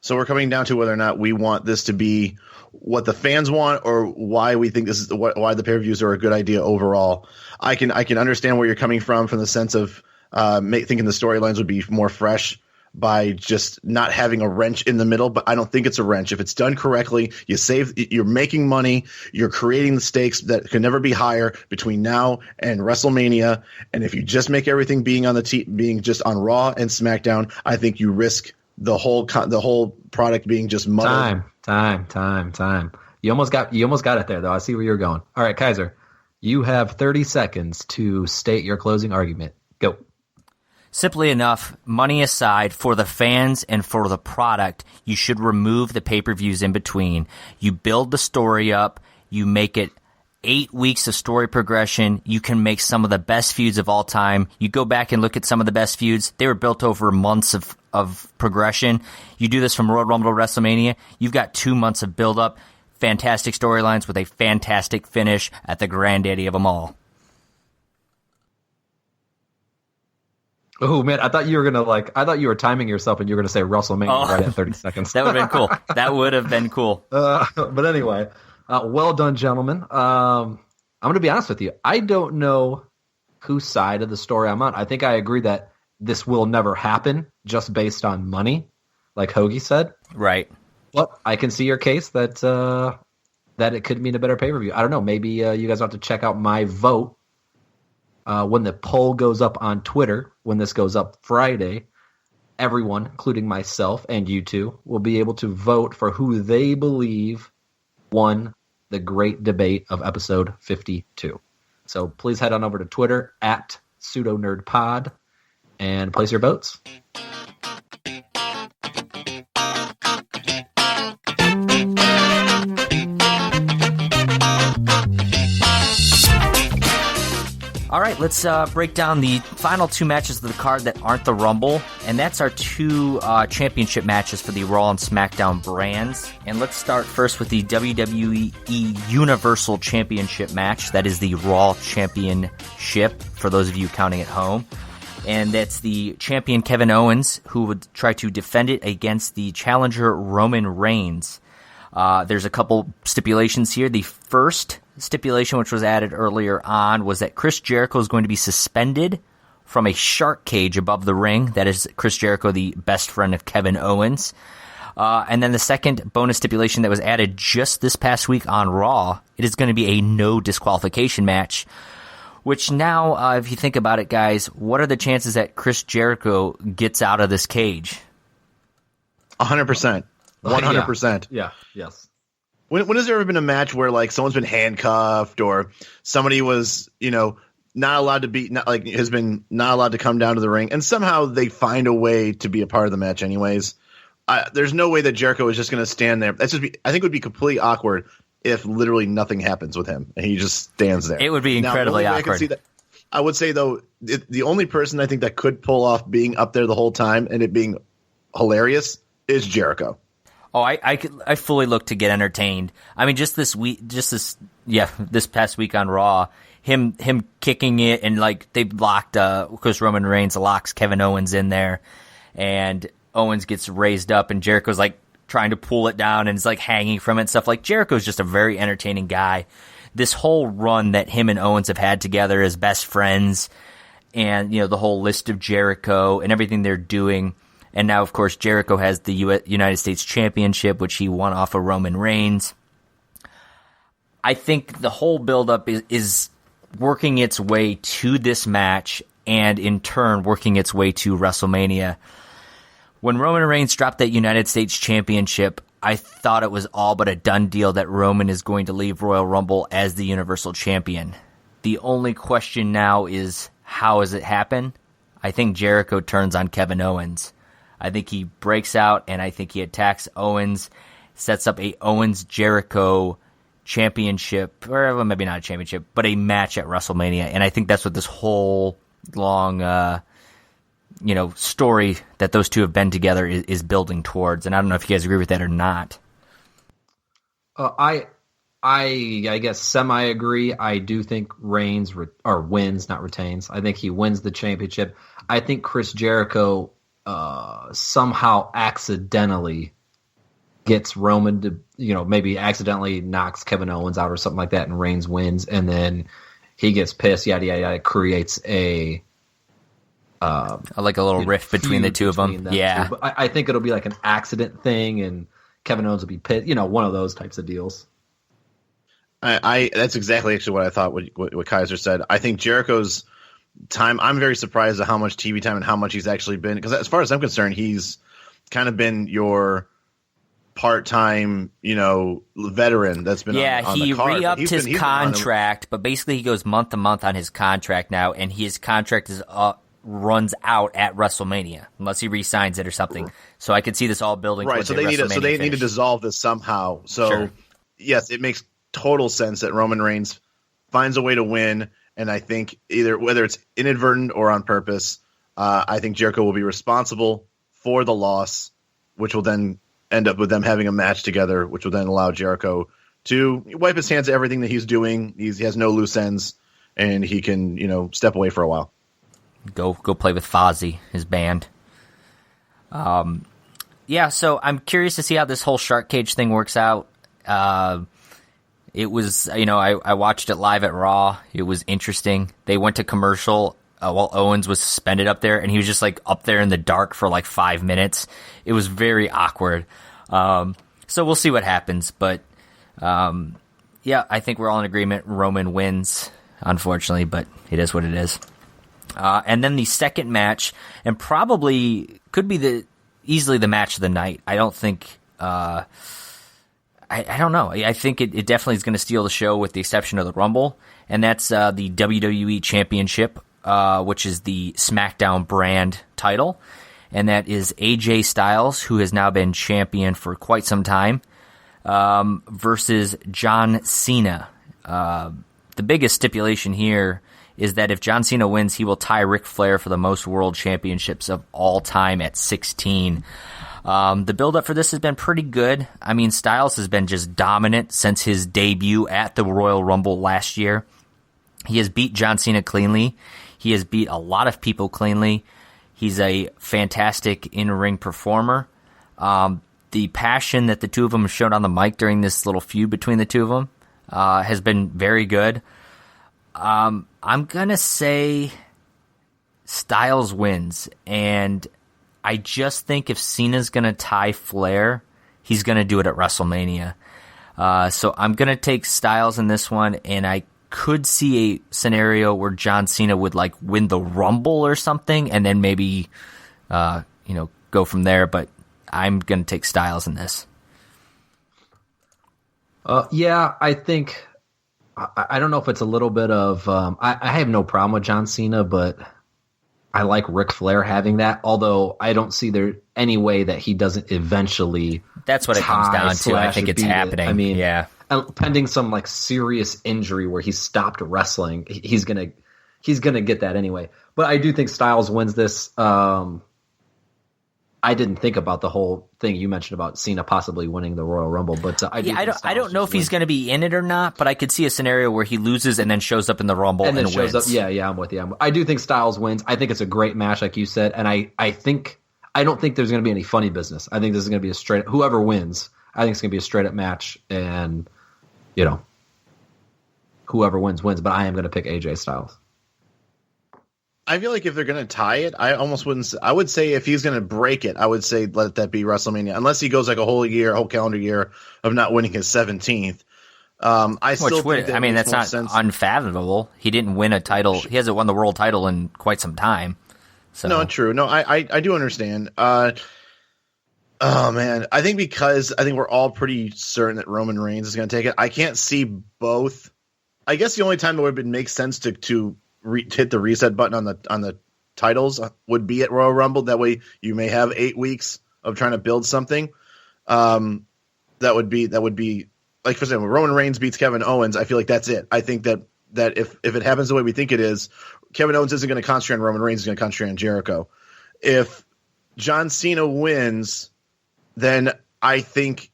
So we're coming down to whether or not we want this to be what the fans want or why we think this is why the pay-per-views are a good idea overall. I can understand where you're coming from the sense of thinking the storylines would be more fresh by just not having a wrench in the middle, but I don't think it's a wrench. If it's done correctly, you're making money, you're creating the stakes that can never be higher between now and WrestleMania. And if you just make everything being just on Raw and SmackDown, I think you risk the whole product being just muddled. Time. You almost got it there, though. I see where you're going. All right, Kaiser, you have 30 seconds to state your closing argument. Go. Simply enough, money aside, for the fans and for the product, you should remove the pay-per-views in between. You build the story up. You make it 8 weeks of story progression. You can make some of the best feuds of all time. You go back and look at some of the best feuds. They were built over months of progression. You do this from Royal Rumble to WrestleMania. You've got 2 months of build-up, fantastic storylines with a fantastic finish at the granddaddy of them all. Oh man, I thought you were timing yourself and you were gonna say WrestleMania right at 30 seconds. That would have been cool. That would have been cool. But anyway, well done, gentlemen. I'm gonna be honest with you. I don't know whose side of the story I'm on. I think I agree that this will never happen just based on money, like Hoagie said. Right. But I can see your case that it could mean a better pay-per-view. I don't know. Maybe you guys have to check out my vote. When the poll goes up on Twitter, when this goes up Friday, everyone, including myself and you two, will be able to vote for who they believe won the great debate of episode 52. So please head on over to Twitter at PseudoNerdPod and place your votes. All right, let's break down the final two matches of the card that aren't the Rumble, and that's our two championship matches for the Raw and SmackDown brands. And let's start first with the WWE Universal Championship match. That is the Raw Championship, for those of you counting at home. And that's the champion Kevin Owens, who would try to defend it against the challenger Roman Reigns. There's a couple stipulations here. The first stipulation, which was added earlier on, was that Chris Jericho is going to be suspended from a shark cage above the ring. That is Chris Jericho, the best friend of Kevin Owens. And then the second bonus stipulation that was added just this past week on Raw, it is going to be a no disqualification match, which now, if you think about it, guys, what are the chances that Chris Jericho gets out of this cage? 100%. 100%. Yeah. Yes. When has there ever been a match where like someone's been handcuffed or somebody was, not allowed to be has been not allowed to come down to the ring and somehow they find a way to be a part of the match anyways? There's no way that Jericho is just going to stand there. I think it would be completely awkward if literally nothing happens with him and he just stands there. It would be incredibly awkward. I would say though, the only person I think that could pull off being up there the whole time and it being hilarious is Jericho. Oh, I fully look to get entertained. I mean, this past week on Raw, him kicking it and like they locked, because Roman Reigns locks Kevin Owens in there, and Owens gets raised up and Jericho's like trying to pull it down and is like hanging from it and stuff. Like Jericho's just a very entertaining guy. This whole run that him and Owens have had together as best friends, and the whole list of Jericho and everything they're doing. And now, of course, Jericho has the United States Championship, which he won off of Roman Reigns. I think the whole buildup is working its way to this match and, in turn, working its way to WrestleMania. When Roman Reigns dropped that United States Championship, I thought it was all but a done deal that Roman is going to leave Royal Rumble as the Universal Champion. The only question now is, how does it happen? I think Jericho turns on Kevin Owens. I think he breaks out, and I think he attacks Owens, sets up a Owens-Jericho championship, or maybe not a championship, but a match at WrestleMania. And I think that's what this whole long, story that those two have been together is building towards. And I don't know if you guys agree with that or not. I guess semi-agree. I do think Reigns wins, not retains. I think he wins the championship. I think Chris Jericho somehow accidentally gets Roman to, maybe accidentally knocks Kevin Owens out or something like that, and Reigns wins, and then he gets pissed, yada, yada, yada, creates a little rift between the two of them. Yeah. But I think it'll be like an accident thing, and Kevin Owens will be pissed, one of those types of deals. That's exactly actually what I thought what Kaiser said. I think Jericho's time, I'm very surprised at how much TV time and how much he's actually been, because as far as I'm concerned, he's kind of been your part-time, veteran that's been on the card. He re-upped his contract, but basically he goes month to month on his contract now, and his contract runs out at WrestleMania unless he re-signs it or something. So I could see this all building right. So they need to dissolve this somehow. So sure. Yes, it makes total sense that Roman Reigns finds a way to win. And I think whether it's inadvertent or on purpose, I think Jericho will be responsible for the loss, which will then end up with them having a match together, which will then allow Jericho to wipe his hands of everything that he's doing. He has no loose ends, and he can, step away for a while. Go play with Fozzy, his band. So I'm curious to see how this whole shark cage thing works out. It was, I watched it live at Raw. It was interesting. They went to commercial while Owens was suspended up there, and he was just like up there in the dark for like 5 minutes. It was very awkward. So we'll see what happens. But I think we're all in agreement. Roman wins, unfortunately, but it is what it is. And then the second match, and probably could be easily the match of the night. I don't think. I don't know. I think it definitely is going to steal the show with the exception of the Rumble, and that's the WWE Championship, which is the SmackDown brand title, and that is AJ Styles, who has now been champion for quite some time, versus John Cena. The biggest stipulation here is that if John Cena wins, he will tie Ric Flair for the most world championships of all time at 16. The build-up for this has been pretty good. I mean, Styles has been just dominant since his debut at the Royal Rumble last year. He has beat John Cena cleanly. He has beat a lot of people cleanly. He's a fantastic in-ring performer. The passion that the two of them have shown on the mic during this little feud between the two of them has been very good. I'm going to say Styles wins, and I just think if Cena's going to tie Flair, he's going to do it at WrestleMania. So I'm going to take Styles in this one, and I could see a scenario where John Cena would like win the Rumble or something, and then maybe go from there. But I'm going to take Styles in this. Yeah, I think I don't know if it's a little bit of I have no problem with John Cena, but I like Ric Flair having that. Although I don't see there any way that he doesn't eventually. That's what it comes down to. I think it's happening. I mean, yeah. Pending some like serious injury where he stopped wrestling, he's gonna get that anyway. But I do think Styles wins this. I didn't think about the whole thing you mentioned about Cena possibly winning the Royal Rumble, but I don't know if he's going to be in it or not. But I could see a scenario where he loses and then shows up in the Rumble and then wins. Up. Yeah, I'm with you. I do think Styles wins. I think it's a great match, like you said, and I don't think there's going to be any funny business. I think this is going to be a straight. Whoever wins, I think it's going to be a straight up match, and whoever wins. But I am going to pick AJ Styles. I feel like if they're going to tie it, I would say if he's going to break it, I would say let that be WrestleMania. Unless he goes like a whole calendar year of not winning his 17th. That's not unfathomable. He didn't win a title. He hasn't won the world title in quite some time. So. No, true. No, I do understand. Oh man, I think we're all pretty certain that Roman Reigns is going to take it. I can't see both. I guess the only time it would make sense to hit the reset button on the titles would be at Royal Rumble. That way you may have 8 weeks of trying to build something. That would be like, for example, Roman Reigns beats Kevin Owens. I feel like that's it. I think that if it happens the way we think it is, Kevin Owens isn't going to concentrate on Roman Reigns. He's going to concentrate on Jericho. If John Cena wins, then I think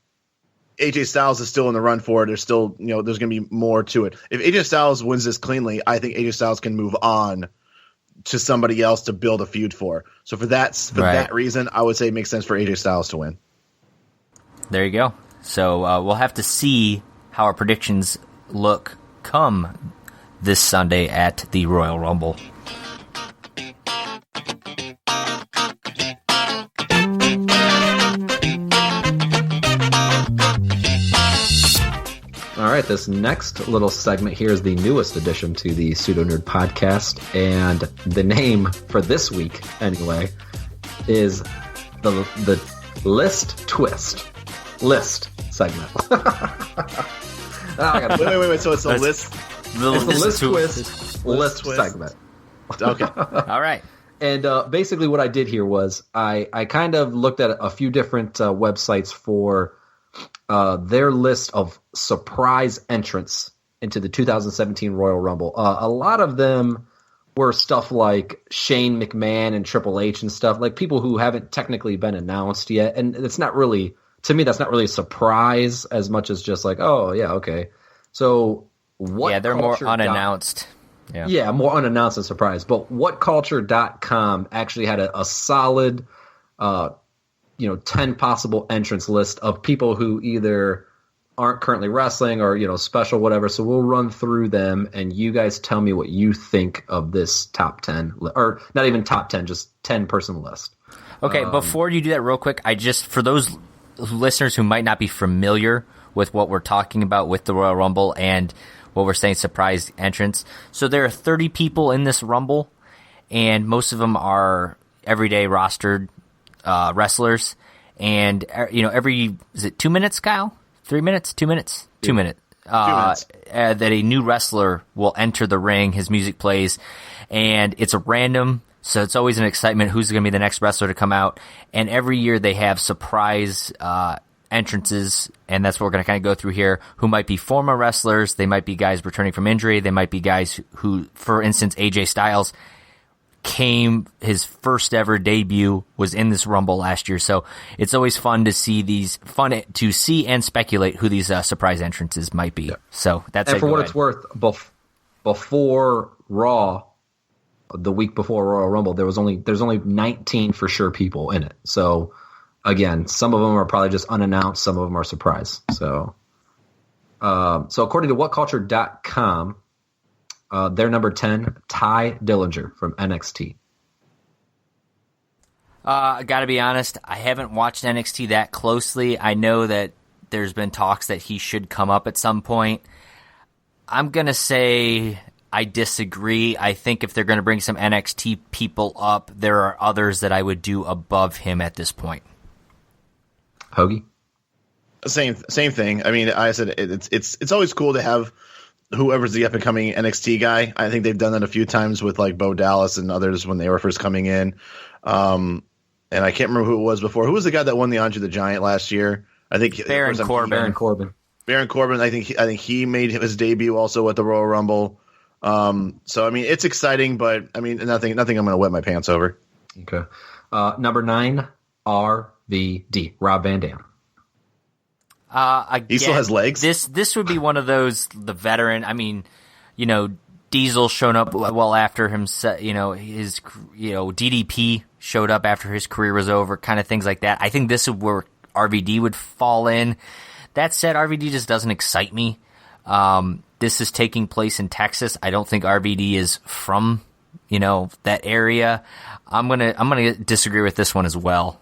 AJ Styles is still in the run for it. There's still, there's going to be more to it. If AJ Styles wins this cleanly, I think AJ Styles can move on to somebody else to build a feud for. So for that reason, I would say it makes sense for AJ Styles to win. There you go. So we'll have to see how our predictions look come this Sunday at the Royal Rumble. All right, this next little segment here is the newest addition to the Pseudo Nerd podcast, and the name for this week, anyway, is the list segment. Wait. So it's a list. It's the list segment. Okay. All right. And basically, what I did here was I kind of looked at a few different websites for their list of surprise entrants into the 2017 Royal Rumble. A lot of them were stuff like Shane McMahon and Triple H and stuff, like people who haven't technically been announced yet. And it's not really, to me, that's not really a surprise as much as just like, oh, yeah, okay. So what? Yeah, they're more unannounced. Yeah, more unannounced than surprise. But whatculture.com actually had a solid 10 possible entrance list of people who either aren't currently wrestling or, special, whatever. So we'll run through them and you guys tell me what you think of this top 10, or not even top 10, just 10 person list. Okay. Before you do that real quick, for those listeners who might not be familiar with what we're talking about with the Royal Rumble and what we're saying surprise entrance. So there are 30 people in this Rumble and most of them are everyday rostered wrestlers, and every is it 2 minutes, Kyle? 3 minutes? 2 minutes? 2 minutes. That a new wrestler will enter the ring. His music plays, and it's a random. So it's always an excitement. Who's going to be the next wrestler to come out? And every year they have surprise entrances, and that's what we're going to kind of go through here, who might be former wrestlers. They might be guys returning from injury. They might be guys who, for instance, AJ Styles his first ever debut was in this Rumble last year. So it's always fun to see and speculate who these surprise entrances might be. Yeah. So that's it. And for what it's worth, before Raw, the week before Royal Rumble, there's only 19 for sure people in it. So again, some of them are probably just unannounced. Some of them are surprise. So according to WhatCulture.com, they're number 10, Ty Dillinger from NXT. I got to be honest, I haven't watched NXT that closely. I know that there's been talks that he should come up at some point. I'm going to say I disagree. I think if they're going to bring some NXT people up, there are others that I would do above him at this point. Hoagie? Same thing. I mean, I said it's always cool to have whoever's the up and coming NXT guy. I think they've done that a few times with like Bo Dallas and others when they were first coming in. And I can't remember who it was before. Who was the guy that won the Andre the Giant last year? I think Baron Corbin. Baron Corbin. I think he made his debut also at the Royal Rumble. So I mean, it's exciting, but I mean, nothing I'm going to wet my pants over. Okay. Number 9, RVD, Rob Van Dam. Again, he still has legs. This would be one of those, the veteran. I mean, Diesel showed up well after him. His DDP showed up after his career was over. Kind of things like that. I think this is where RVD would fall in. That said, RVD just doesn't excite me. This is taking place in Texas. I don't think RVD is from that area. I'm gonna disagree with this one as well.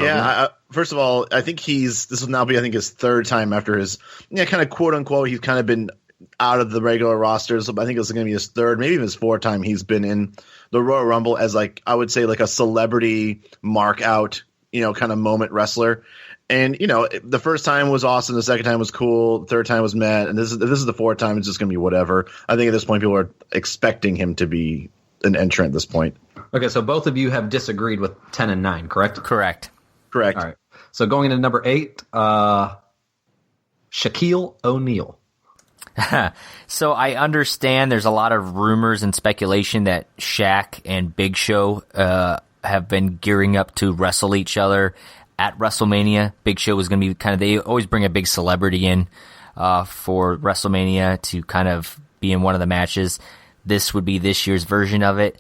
Yeah, first of all, I think this will now be, I think, his third time after his, kind of quote unquote, he's kind of been out of the regular rosters. So I think it's going to be his third, maybe even his fourth time he's been in the Royal Rumble as I would say a celebrity mark out, kind of moment wrestler. And, the first time was awesome. The second time was cool. The third time was mad. And this is the fourth time. It's just going to be whatever. I think at this point, people are expecting him to be an entrant at this point. Okay. So both of you have disagreed with 10 and 9, correct? Correct. All right. So going into number 8, Shaquille O'Neal. So I understand there's a lot of rumors and speculation that Shaq and Big Show have been gearing up to wrestle each other at WrestleMania. Big Show was going to be they always bring a big celebrity in for WrestleMania to kind of be in one of the matches. This would be this year's version of it.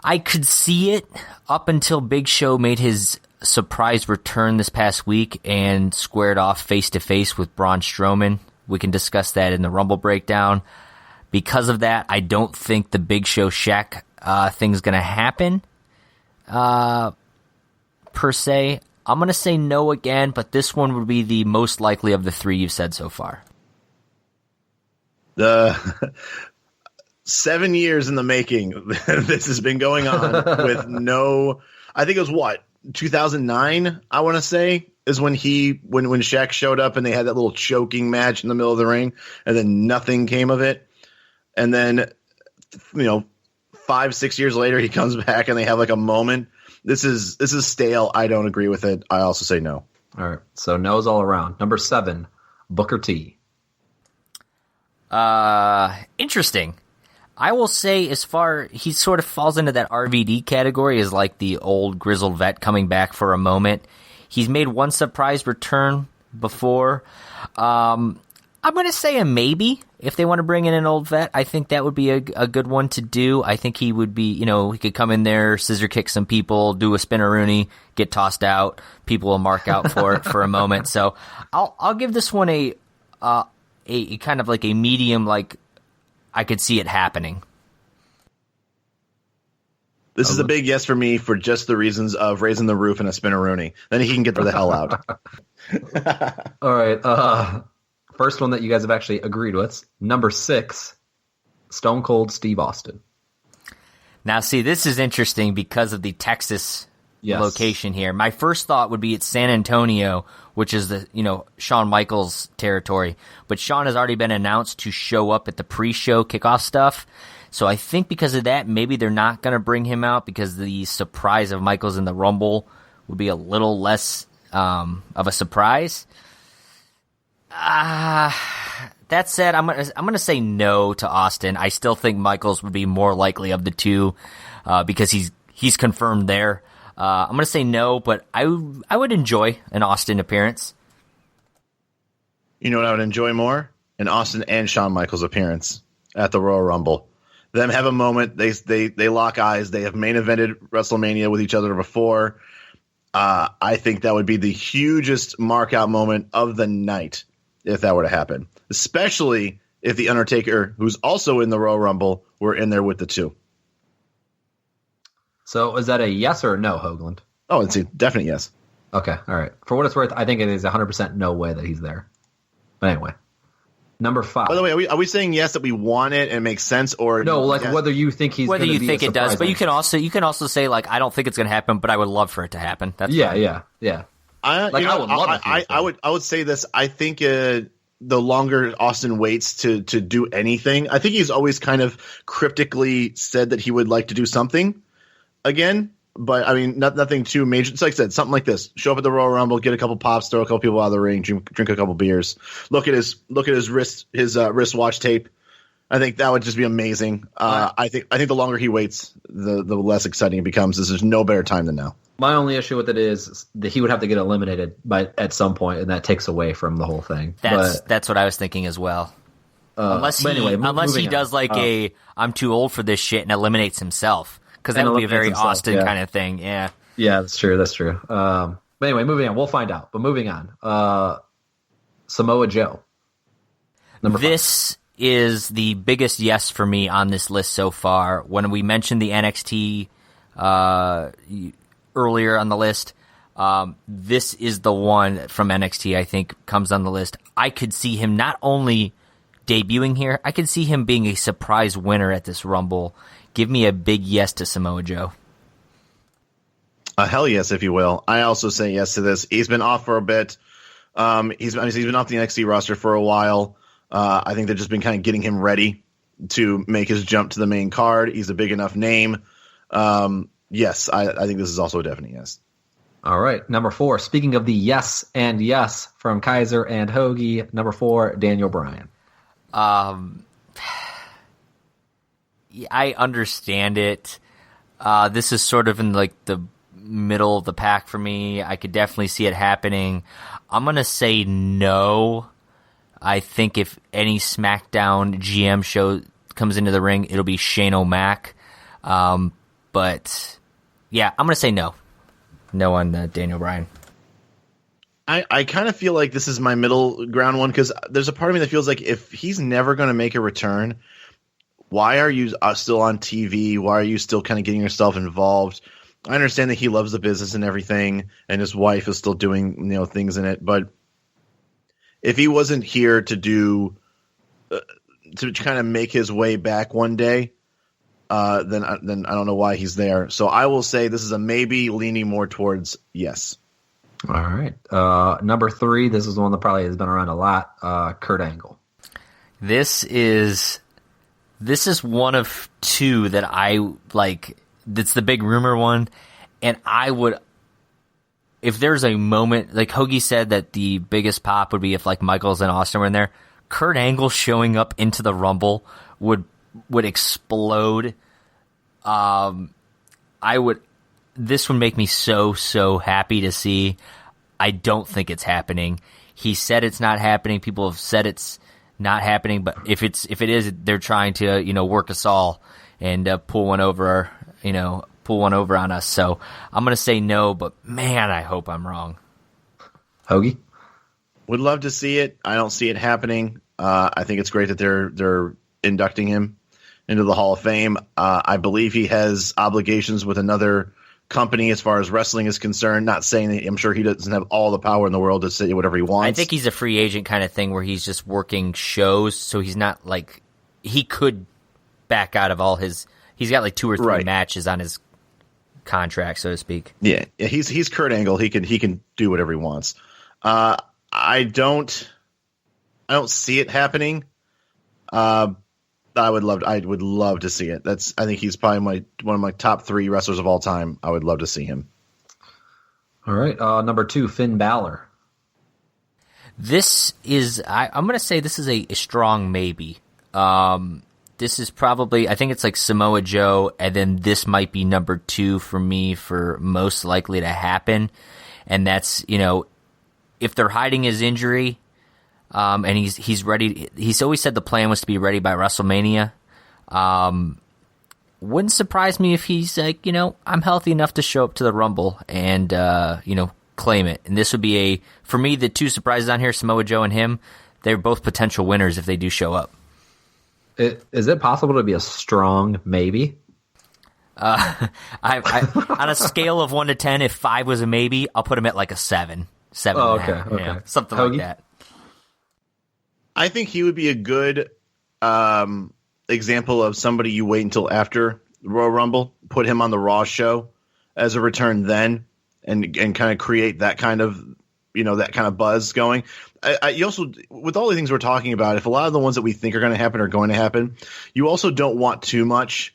I could see it up until Big Show made his surprise return this past week and squared off face-to-face with Braun Strowman. We can discuss that in the Rumble breakdown. Because of that, I don't think the Big Show Shaq thing's going to happen, per se. I'm going to say no again, but this one would be the most likely of the 3 you've said so far. 7 years in the making, this has been going on with no... I think it was 2009, I want to say, is when when Shaq showed up and they had that little choking match in the middle of the ring, and then nothing came of it. And then, 5-6 years later, he comes back and they have a moment. This is stale. I don't agree with it. I also say no. All right. So no's all around. Number 7, Booker T. Interesting. I will say he sort of falls into that RVD category as the old grizzled vet coming back for a moment. He's made one surprise return before. I'm going to say a maybe. If they want to bring in an old vet, I think that would be a good one to do. I think he would be, he could come in there, scissor kick some people, do a spinneroonie, get tossed out. People will mark out for it for a moment. So I'll give this one a kind of a medium, I could see it happening. This is a big yes for me for just the reasons of raising the roof and a spinneroonie. Then he can get the hell out. All right. First one that you guys have actually agreed with. Number 6, Stone Cold Steve Austin. Now, see, this is interesting because of the Texas location here. My first thought would be it's San Antonio, which is the Shawn Michaels territory. But Shawn has already been announced to show up at the pre-show kickoff stuff. So I think because of that, maybe they're not going to bring him out because the surprise of Michaels in the Rumble would be a little less of a surprise. That said, I'm gonna say no to Austin. I still think Michaels would be more likely of the two because he's confirmed there. I'm gonna say no, but I would enjoy an Austin appearance. You know what I would enjoy more? An Austin and Shawn Michaels appearance at the Royal Rumble. Them have a moment. They lock eyes. They have main evented WrestleMania with each other before. I think that would be the hugest mark out moment of the night if that were to happen, especially if the Undertaker, who's also in the Royal Rumble, were in there with the two. So is that a yes or a no, Hoagland? Oh, it's a definite yes. Okay, all right. For what it's worth, I think it is 100% no way that he's there. But anyway, number 5. By the way, are we saying yes that we want it and it makes sense, or no? Like yes? whether you think he's whether gonna you be think a it does, surprise but you can also say like I don't think it's going to happen, but I would love for it to happen. That's yeah, fine. yeah. I would love it. I would say this. I think the longer Austin waits to do anything, I think he's always kind of cryptically said that he would like to do something again. But I mean, nothing too major. It's like I said, something like this: show up at the Royal Rumble, get a couple pops, throw a couple people out of the ring, drink a couple beers, look at his wristwatch tape. I think that would just be amazing. I think the longer he waits, the less exciting it becomes. There's no better time than now. My only issue with it is that he would have to get eliminated at some point, and that takes away from the whole thing. That's what I was thinking as well. Unless he does like I'm too old for this shit and eliminates himself, because that would be a very Austin kind of thing. Yeah, that's true. But anyway, moving on. We'll find out. But moving on. Samoa Joe. Number 5. This is the biggest yes for me on this list so far. When we mentioned the NXT earlier on the list, this is the one from NXT I think comes on the list. I could see him not only debuting here, I could see him being a surprise winner at this Rumble. Give me a big yes to Samoa Joe. A hell yes, if you will. I also say yes to this. He's been off for a bit. He's been off the NXT roster for a while. I think they've just been kind of getting him ready to make his jump to the main card. He's a big enough name. Yes, I think this is also a definite yes. All right, number 4. Speaking of the yes and yes from Kaiser and Hoagie, number 4, Daniel Bryan. I understand it. This is sort of in like the middle of the pack for me. I could definitely see it happening. I'm going to say no. I think if any SmackDown GM show comes into the ring, it'll be Shane O'Mac. But yeah, I'm going to say no. No on Daniel Bryan. I kind of feel like this is my middle ground one, because there's a part of me that feels like if he's never going to make a return, why are you still on TV? Why are you still kind of getting yourself involved? I understand that he loves the business and everything, and his wife is still doing things in it. But if he wasn't here to do to kind of make his way back one day, then I don't know why he's there. So I will say this is a maybe, leaning more towards yes. All right. Number 3, this is the one that probably has been around a lot. Kurt Angle. This is one of 2 that I like. That's the big rumor one, and I would, if there's a moment, like Hoagie said that the biggest pop would be if like Michaels and Austin were in there. Kurt Angle showing up into the Rumble would explode. This would make me so happy to see. I don't think it's happening. He said it's not happening. People have said it's not happening, but if it is, they're trying to work us all and pull one over on us. So I'm gonna say no, but man, I hope I'm wrong. Hoagie? Would love to see it. I don't see it happening. I think it's great that they're inducting him into the Hall of Fame. I believe he has obligations with another company as far as wrestling is concerned. Not saying that I'm sure he doesn't have all the power in the world to say whatever he wants. I think he's a free agent kind of thing where he's just working shows, so he's not like he could back out of all his. He's got like 2 or 3 matches on his contract, so to speak. Yeah, he's Kurt Angle. He can do whatever he wants. I don't see it happening. I would love to see it. I think he's probably one of my top 3 wrestlers of all time. I would love to see him. All right. Number 2, Finn Balor. This is, I'm going to say this is a strong maybe. This is probably, I think it's like Samoa Joe, and then this might be number 2 for me for most likely to happen. And that's, if they're hiding his injury, and he's ready, he's always said the plan was to be ready by WrestleMania. Wouldn't surprise me if he's like, I'm healthy enough to show up to the Rumble and, claim it. And this would be for me, the 2 surprises on here, Samoa Joe and him, they're both potential winners if they do show up. Is it possible to be a strong maybe? I on a scale of 1 to 10, if 5 was a maybe, I'll put him at like a 7. 7 and a half, okay. Something Hoagie? like that. I think he would be a good example of somebody you wait until after Royal Rumble, put him on the Raw show as a return then, and kind of create that kind of that kind of buzz going. You also, with all the things we're talking about, if a lot of the ones that we think are going to happen are going to happen, you also don't want too much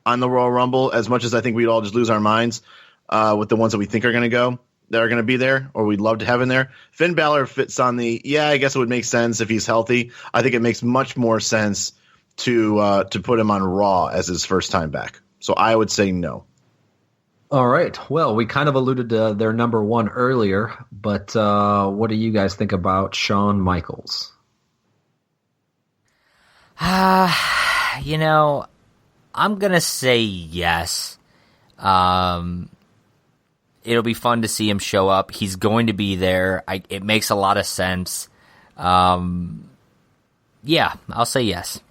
on the Royal Rumble, as much as I think we'd all just lose our minds with the ones that we think are going to go, that are going to be there, or we'd love to have in there. Finn Balor fits on the, I guess it would make sense if he's healthy. I think it makes much more sense to put him on Raw as his first time back. So I would say no. All right. Well, we kind of alluded to their number 1 earlier, but what do you guys think about Shawn Michaels? I'm going to say yes. It'll be fun to see him show up. He's going to be there. It makes a lot of sense. I'll say yes.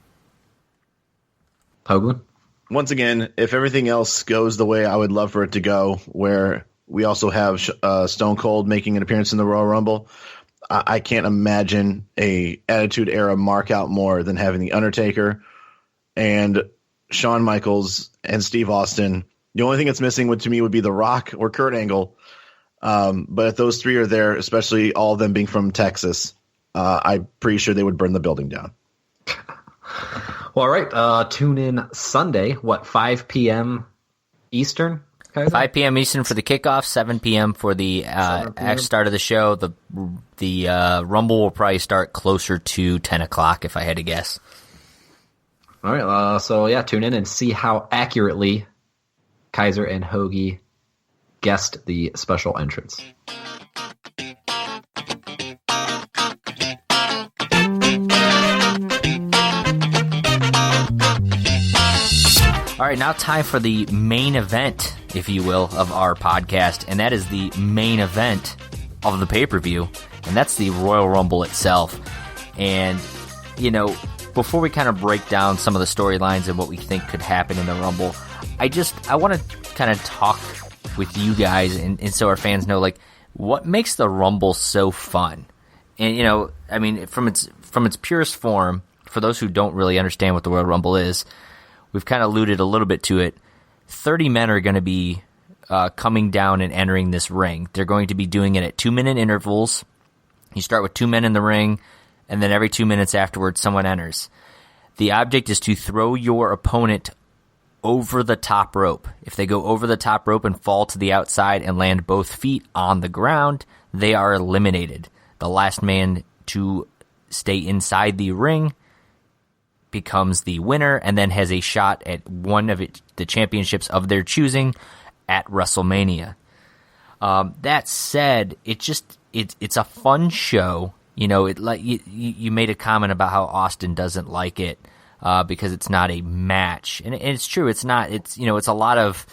Hoagland? Once again, if everything else goes the way I would love for it to go, where we also have Stone Cold making an appearance in the Royal Rumble, I can't imagine a Attitude Era mark out more than having The Undertaker and Shawn Michaels and Steve Austin. The only thing that's missing to me would be The Rock or Kurt Angle. But if those 3 are there, especially all of them being from Texas, I'm pretty sure they would burn the building down. Well, all right. Tune in Sunday, 5 p.m. Eastern? 5 p.m. Eastern for the kickoff, 7 p.m. for the start of the show. The Rumble will probably start closer to 10 o'clock, if I had to guess. All right. Tune in and see how accurately Kaiser and Hoagie guessed the special entrance. All right, now time for the main event, if you will, of our podcast, and that is the main event of the pay-per-view, and that's the Royal Rumble itself. And, before we kind of break down some of the storylines and what we think could happen in the Rumble, I want to kind of talk with you guys and so our fans know, like, what makes the Rumble so fun? And, from its purest form, for those who don't really understand what the Royal Rumble is, we've kind of alluded a little bit to it. 30 men are going to be coming down and entering this ring. They're going to be doing it at 2-minute intervals. You start with 2 men in the ring, and then every 2 minutes afterwards, someone enters. The object is to throw your opponent over the top rope. If they go over the top rope and fall to the outside and land both feet on the ground, they are eliminated. The last man to stay inside the ring becomes the winner and then has a shot at one of the championships of their choosing at WrestleMania. That said, it's a fun show. You made a comment about how Austin doesn't like it because it's not a match, and it's true. It's not. It's a lot of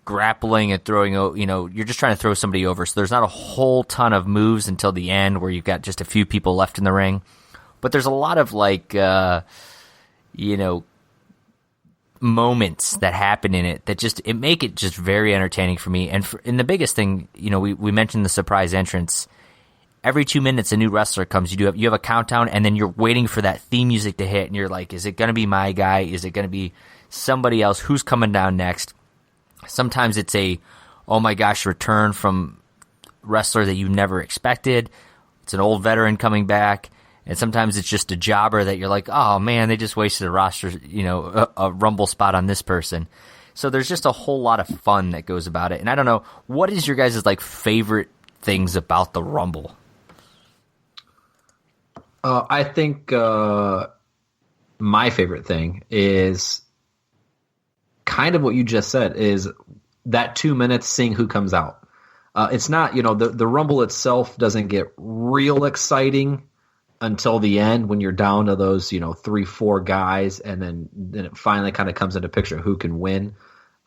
grappling and throwing. You're just trying to throw somebody over. So there's not a whole ton of moves until the end where you've got just a few people left in the ring. But there's a lot of moments that happen in it that it make it just very entertaining for me. And the biggest thing, we mentioned the surprise entrance. Every 2 minutes, a new wrestler comes. You have a countdown, and then you're waiting for that theme music to hit, and you're like, is it going to be my guy? Is it going to be somebody else? Who's coming down next? Sometimes it's oh my gosh, return from wrestler that you never expected. It's an old veteran coming back. And sometimes it's just a jobber that you're like, oh man, they just wasted a roster, a Rumble spot on this person. So there's just a whole lot of fun that goes about it. And I don't know, what is your guys' like favorite things about the Rumble? I think my favorite thing is kind of what you just said, is that 2 minutes seeing who comes out. It's not, the Rumble itself doesn't get real exciting until the end when you're down to those, 3-4 guys, and then it finally kind of comes into picture who can win.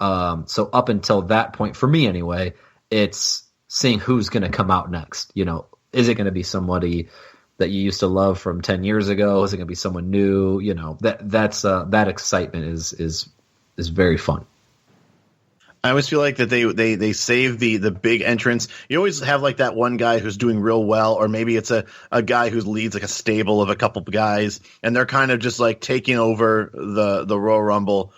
So up until that point, for me anyway, it's seeing who's going to come out next. Is it going to be somebody that you used to love from 10 years ago? Is it going to be someone new? That excitement is very fun. I always feel like that they save the big entrance. You always have like that one guy who's doing real well, or maybe it's a guy who leads like a stable of a couple guys, and they're kind of just like taking over the Royal Rumble,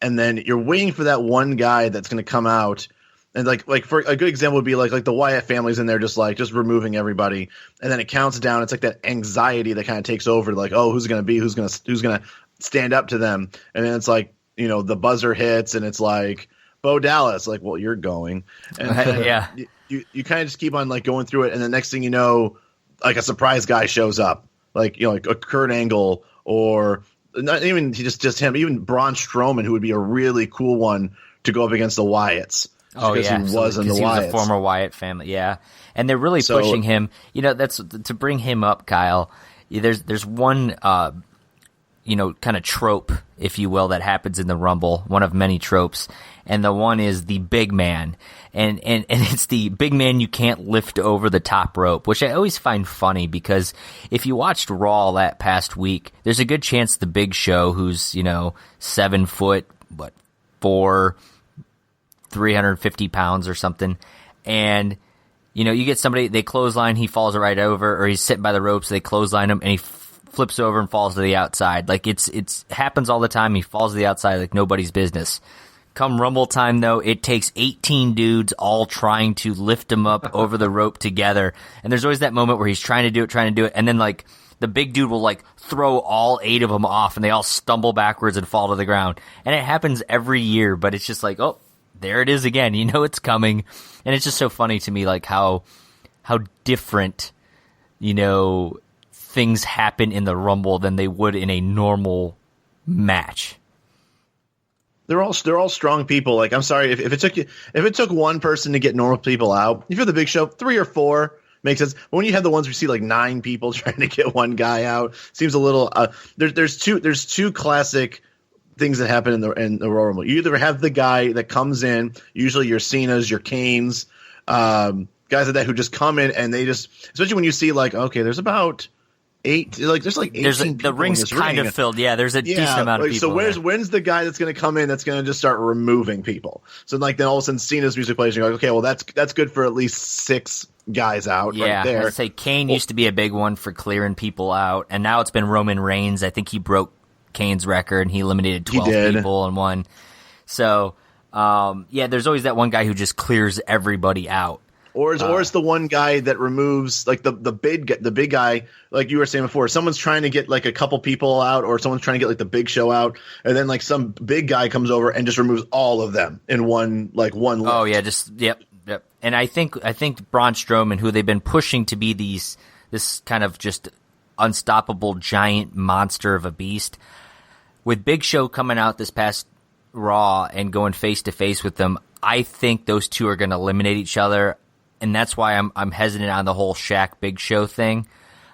and then you're waiting for that one guy that's going to come out. And like for a good example would be like the Wyatt family's in there just removing everybody, and then it counts down. It's like that anxiety that kind of takes over, like, oh, who's going to stand up to them, and then it's like, the buzzer hits and it's like Bo Dallas, like, well, you're going, and yeah, you kind of just keep on like going through it, and the next thing you know, like a surprise guy shows up, like like a Kurt Angle, or not even just him, even Braun Strowman, who would be a really cool one to go up against the Wyatts. Oh yeah, he was a former Wyatt family, yeah, and they're really pushing him. That's to bring him up, Kyle. There's one kind of trope, if you will, that happens in the Rumble. One of many tropes, and the one is the big man, and it's the big man you can't lift over the top rope, which I always find funny because if you watched Raw that past week, there's a good chance the Big Show, who's 7 foot, 350 pounds or something, and you get somebody, they clothesline, he falls right over, or he's sitting by the ropes, they clothesline him and he flips over and falls to the outside. Like it's happens all the time. He falls to the outside like nobody's business. Come Rumble time though, it takes 18 dudes all trying to lift him up over the rope together, and there's always that moment where he's trying to do it, and then like the big dude will like throw all 8 of them off and they all stumble backwards and fall to the ground. And it happens every year, but it's just like, oh, there it is again. It's coming. And it's just so funny to me, like how different, things happen in the Rumble than they would in a normal match. They're all strong people. Like, I'm sorry, if it took one person to get normal people out, if you're the Big Show, 3 or 4 makes sense. But when you have the ones where you see like 9 people trying to get one guy out, seems a little. There's two classic things that happen in the Royal Rumble. You either have the guy that comes in, usually your Cenas, your Kanes, guys like that, who just come in and they just, especially when you see like, okay, there's about 8, like there's like 18 the ring's kind of filled. Yeah, there's a decent amount of people. So when's the guy that's going to come in that's going to just start removing people? So like then all of a sudden Cena's music plays and you're like, okay, well that's good for at least 6 guys out right there. I'd say Kane used to be a big one for clearing people out, and now it's been Roman Reigns. I think he broke Kane's record and he eliminated 12 people and won. So there's always that one guy who just clears everybody out. Or it's the one guy that removes like the big guy, like you were saying before. Someone's trying to get like a couple people out, or someone's trying to get like the Big Show out, and then like some big guy comes over and just removes all of them in one lift. Oh yeah, yep. And I think Braun Strowman, who they've been pushing to be this kind of just unstoppable giant monster of a beast, with Big Show coming out this past Raw and going face to face with them, I think those two are going to eliminate each other. And that's why I'm hesitant on the whole Shaq Big Show thing.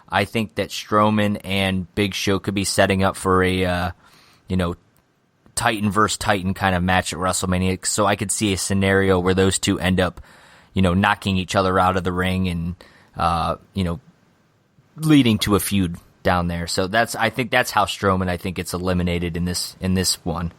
I think that Strowman and Big Show could be setting up for a, Titan versus Titan kind of match at WrestleMania. So I could see a scenario where those two end up, knocking each other out of the ring and, leading to a feud down there. So I think that's how Strowman gets eliminated in this one.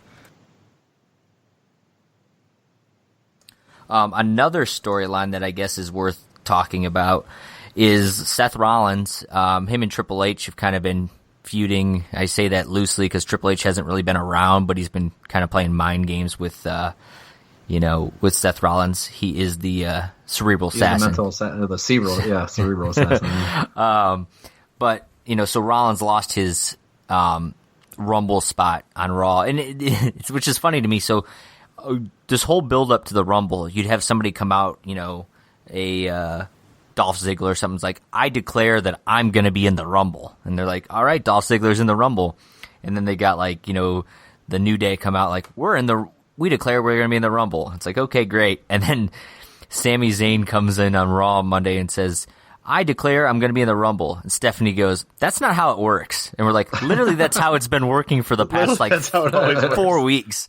Another storyline that I guess is worth talking about is Seth Rollins. Him and Triple H have kind of been feuding. I say that loosely because Triple H hasn't really been around, but he's been kind of playing mind games with with Seth Rollins. He is the cerebral assassin. Cerebral assassin. But so Rollins lost his Rumble spot on Raw, and which is funny to me. So this whole build up to the Rumble, you'd have somebody come out, a Dolph Ziggler or something's like, I declare that I'm going to be in the Rumble. And they're like, all right, Dolph Ziggler's in the Rumble. And then they got the New Day come out like, we declare we're going to be in the Rumble. It's like, okay, great. And then Sami Zayn comes in on Raw Monday and says, I declare I'm going to be in the Rumble. And Stephanie goes, that's not how it works. And we're like, literally, that's how it's been working for the past 4 weeks.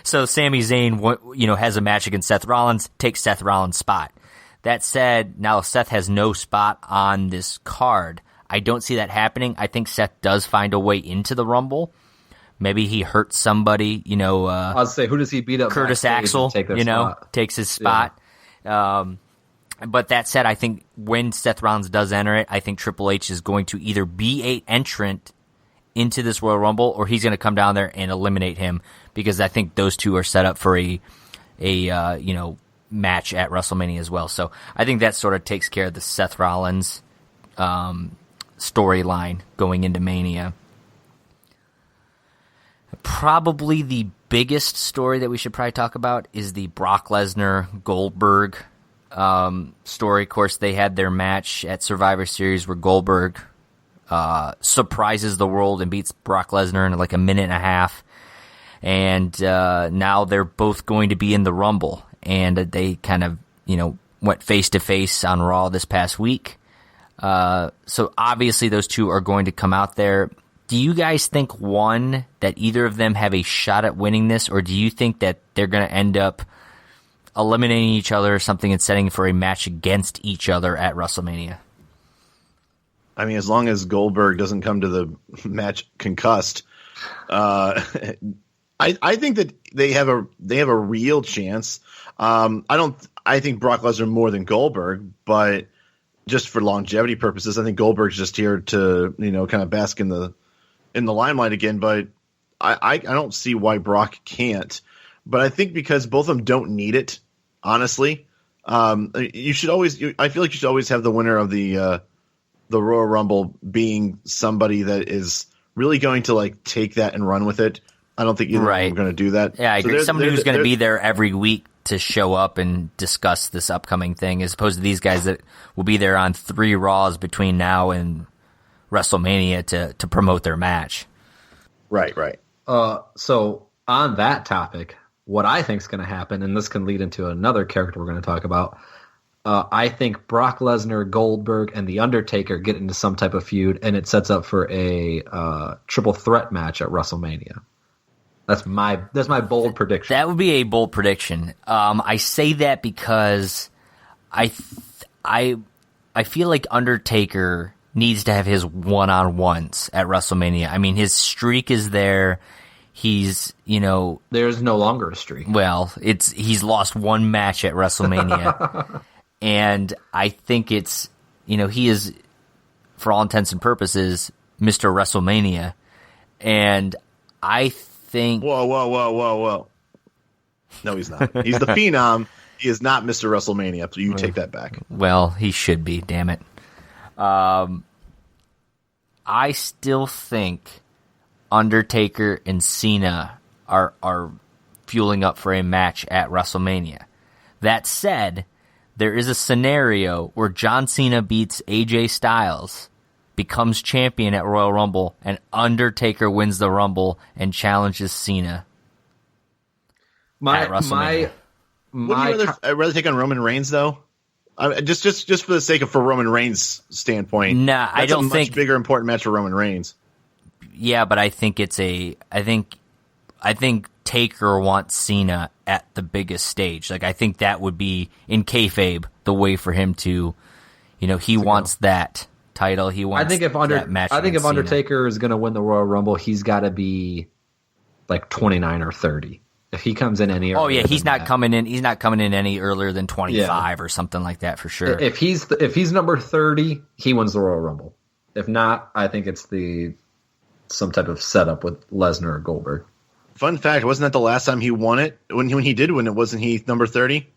So Sami Zayn, has a match against Seth Rollins, takes Seth Rollins' spot. That said, now Seth has no spot on this card. I don't see that happening. I think Seth does find a way into the Rumble. Maybe he hurts somebody, I'll say, who does he beat up? Curtis Axel, takes his spot. Yeah. But that said, I think when Seth Rollins does enter it, I think Triple H is going to either be an entrant into this Royal Rumble, or he's going to come down there and eliminate him, because I think those two are set up for a match at WrestleMania as well. So I think that sort of takes care of the Seth Rollins storyline going into Mania. Probably the biggest story that we should probably talk about is the Brock Lesnar-Goldberg story. Of course, they had their match at Survivor Series where Goldberg surprises the world and beats Brock Lesnar in like a minute and a half. And now they're both going to be in the Rumble. And they kind of, went face-to-face on Raw this past week. So obviously those two are going to come out there. Do you guys think, one, that either of them have a shot at winning this, or do you think that they're going to end up eliminating each other or something and setting for a match against each other at WrestleMania? I mean, as long as Goldberg doesn't come to the match concussed, I think that they have a real chance. I think Brock Lesnar more than Goldberg, but just for longevity purposes, I think Goldberg's just here to kind of bask in the limelight again. But I don't see why Brock can't. But I think because both of them don't need it, honestly. You should always. I feel like you should always have the winner of the Royal Rumble being somebody that is really going to take that and run with it. I don't think either of them are going to do that. Yeah, I agree. Somebody who's going to be there every week to show up and discuss this upcoming thing, as opposed to these guys that will be there on 3 Raws between now and WrestleMania to promote their match. Right. So on that topic, what I think is going to happen, and this can lead into another character we're going to talk about, I think Brock Lesnar, Goldberg, and The Undertaker get into some type of feud, and it sets up for a triple threat match at WrestleMania. That's my bold prediction. That would be a bold prediction. I say that because I feel like Undertaker needs to have his one-on-ones at WrestleMania. I mean, his streak is there. He's, there's no longer a streak. Well, he's lost one match at WrestleMania. And I think it's, he is, for all intents and purposes, Mr. WrestleMania. And I think... Whoa. No, he's not. He's the Phenom. He is not Mr. WrestleMania. So you take that back. Well, he should be, damn it. I still think Undertaker and Cena are fueling up for a match at WrestleMania. That said, there is a scenario where John Cena beats AJ Styles, becomes champion at Royal Rumble, and Undertaker wins the Rumble and challenges Cena at WrestleMania. Would you rather take on Roman Reigns, though? Just for the sake of Roman Reigns' standpoint. Nah, I don't think... That's a much bigger, important match for Roman Reigns. Yeah, but I think I think Taker wants Cena at the biggest stage. I think that would be, in kayfabe, the way for him to, he wants that title. He wants that match. I think if Cena. Undertaker is going to win the Royal Rumble, he's got to be 29 or 30. If he comes in any earlier, he's not coming in. He's not coming in any earlier than 25 or something like that for sure. If he's number 30, he wins the Royal Rumble. If not, I think it's some type of setup with Lesnar or Goldberg. Fun fact: wasn't that the last time he won it? When he did win it, wasn't he number 30?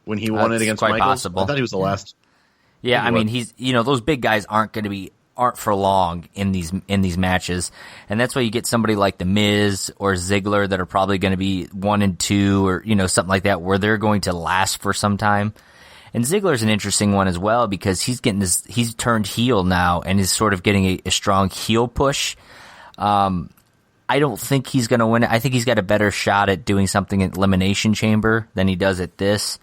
When he won it against quite Michaels? possible. I thought he was the last. Yeah, I mean, he's those big guys aren't going to be aren't for long in these matches, and that's why you get somebody like The Miz or Ziggler that are probably going to be 1 and 2 or something like that, where they're going to last for some time. And Ziggler's an interesting one as well because he's turned heel now and is sort of getting a strong heel push. I don't think he's going to win it. I think he's got a better shot at doing something at Elimination Chamber than he does at this.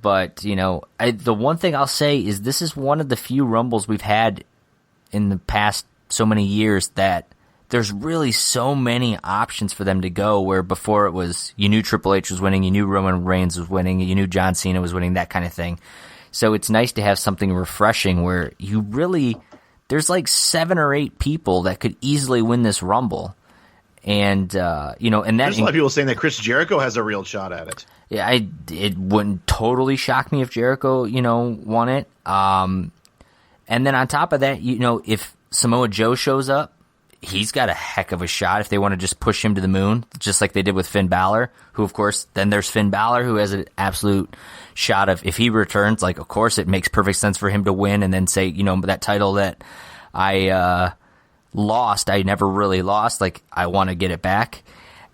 But, the one thing I'll say is this is one of the few Rumbles we've had in the past so many years that there's really so many options for them to go, where before it was you knew Triple H was winning, you knew Roman Reigns was winning, you knew John Cena was winning, that kind of thing. So it's nice to have something refreshing where there's like 7 or 8 people that could easily win this Rumble. And, and there's a lot of people saying that Chris Jericho has a real shot at it. Yeah, it wouldn't totally shock me if Jericho, won it. And then on top of that, if Samoa Joe shows up, he's got a heck of a shot if they want to just push him to the moon, just like they did with Finn Balor, who, of course, then there's Finn Balor, who has an absolute shot of, if he returns, like, of course, it makes perfect sense for him to win and then say, that title that I lost, I never really lost, like, I want to get it back.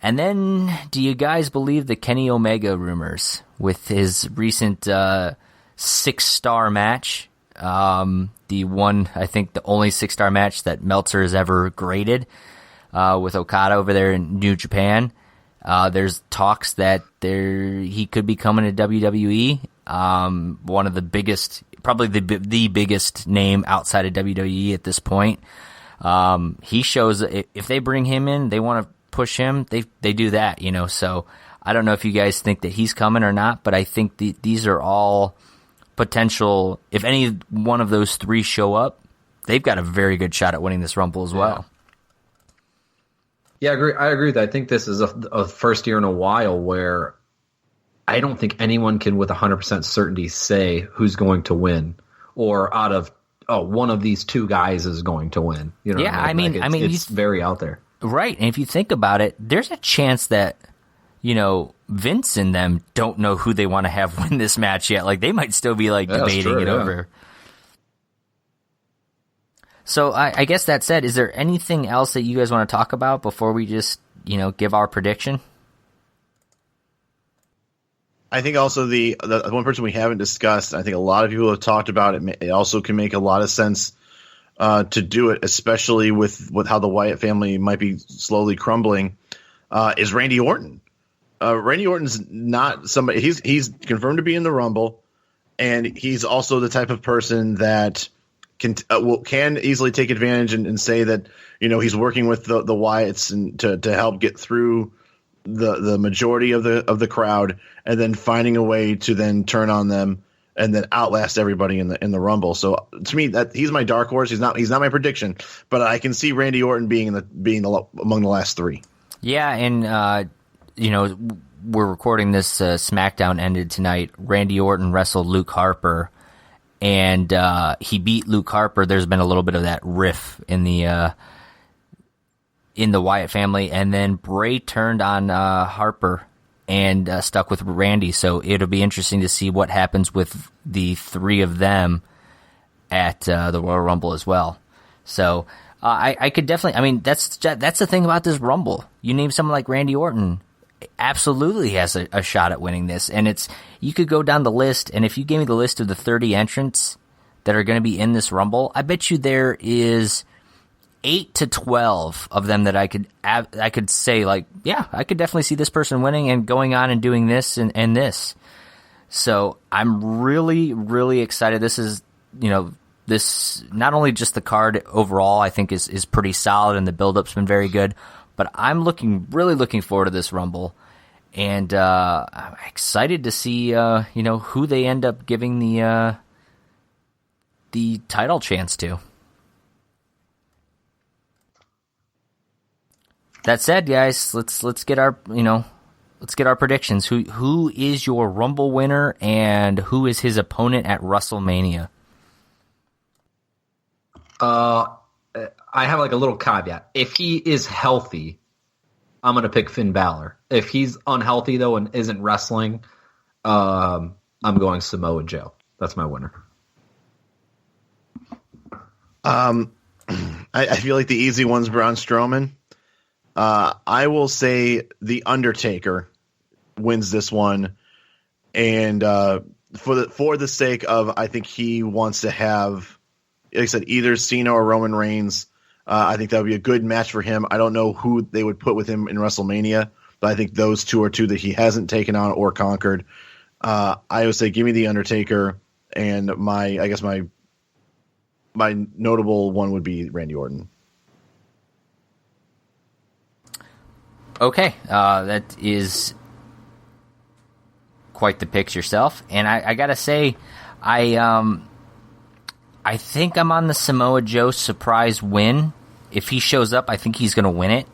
And then, do you guys believe the Kenny Omega rumors with his recent 6-star match? I think the only 6-star match that Meltzer has ever graded with Okada over there in New Japan. There's talks that he could be coming to WWE. One of the biggest, probably the biggest name outside of WWE at this point. He shows if they bring him in, they want to push him. They do that, So I don't know if you guys think that he's coming or not, but I think these are all potential. If any one of those 3 show up, they've got a very good shot at winning this Rumble as well. Yeah, I agree with that. I think this is a first year in a while where I don't think anyone can with 100% certainty say who's going to win, or out of one of these 2 guys is going to win. Yeah, I mean, it's very out there, right? And if you think about it, there's a chance that Vince and them don't know who they want to have win this match yet. Like, they might still be debating it over. So I guess that said, is there anything else that you guys want to talk about before we just, give our prediction? I think also the one person we haven't discussed, I think a lot of people have talked about it. It also can make a lot of sense to do it, especially with how the Wyatt family might be slowly crumbling, is Randy Orton. Randy Orton's not somebody. He's confirmed to be in the Rumble, and he's also the type of person that can easily take advantage and say that he's working with the Wyatts and to help get through the majority of the crowd, and then finding a way to then turn on them and then outlast everybody in the Rumble. So to me, that he's my dark horse. He's not my prediction, but I can see Randy Orton being among the last 3. Yeah, and we're recording this. SmackDown ended tonight. Randy Orton wrestled Luke Harper, and he beat Luke Harper. There's been a little bit of that riff in the Wyatt family, and then Bray turned on Harper and stuck with Randy. So it'll be interesting to see what happens with the 3 of them at the Royal Rumble as well. So I could definitely. I mean, that's the thing about this Rumble. You name someone like Randy Orton, absolutely has a shot at winning this. And you could go down the list, and if you gave me the list of the 30 entrants that are going to be in this Rumble, I bet you there is 8 to 12 of them that I could say, like, yeah, I could definitely see this person winning and going on and doing this and this. So I'm really, really excited. This is, this not only just the card overall, I think is pretty solid, and the build-up's been very good, but I'm really looking forward to this Rumble, and I'm excited to see who they end up giving the title chance to. That said, guys, let's get our predictions. Who is your Rumble winner, and who is his opponent at WrestleMania? I have a little caveat. If he is healthy, I'm going to pick Finn Balor. If he's unhealthy, though, and isn't wrestling, I'm going Samoa Joe. That's my winner. I feel like the easy one's Braun Strowman. I will say the Undertaker wins this one, and for the sake of, I think he wants to have, like I said, either Cena or Roman Reigns. I think that would be a good match for him. I don't know who they would put with him in WrestleMania, but I think those two are two that he hasn't taken on or conquered. I would say give me the Undertaker, and my notable one would be Randy Orton. Okay, that is quite the picks yourself, and I gotta say, I think I'm on the Samoa Joe surprise win. If he shows up, I think he's going to win it.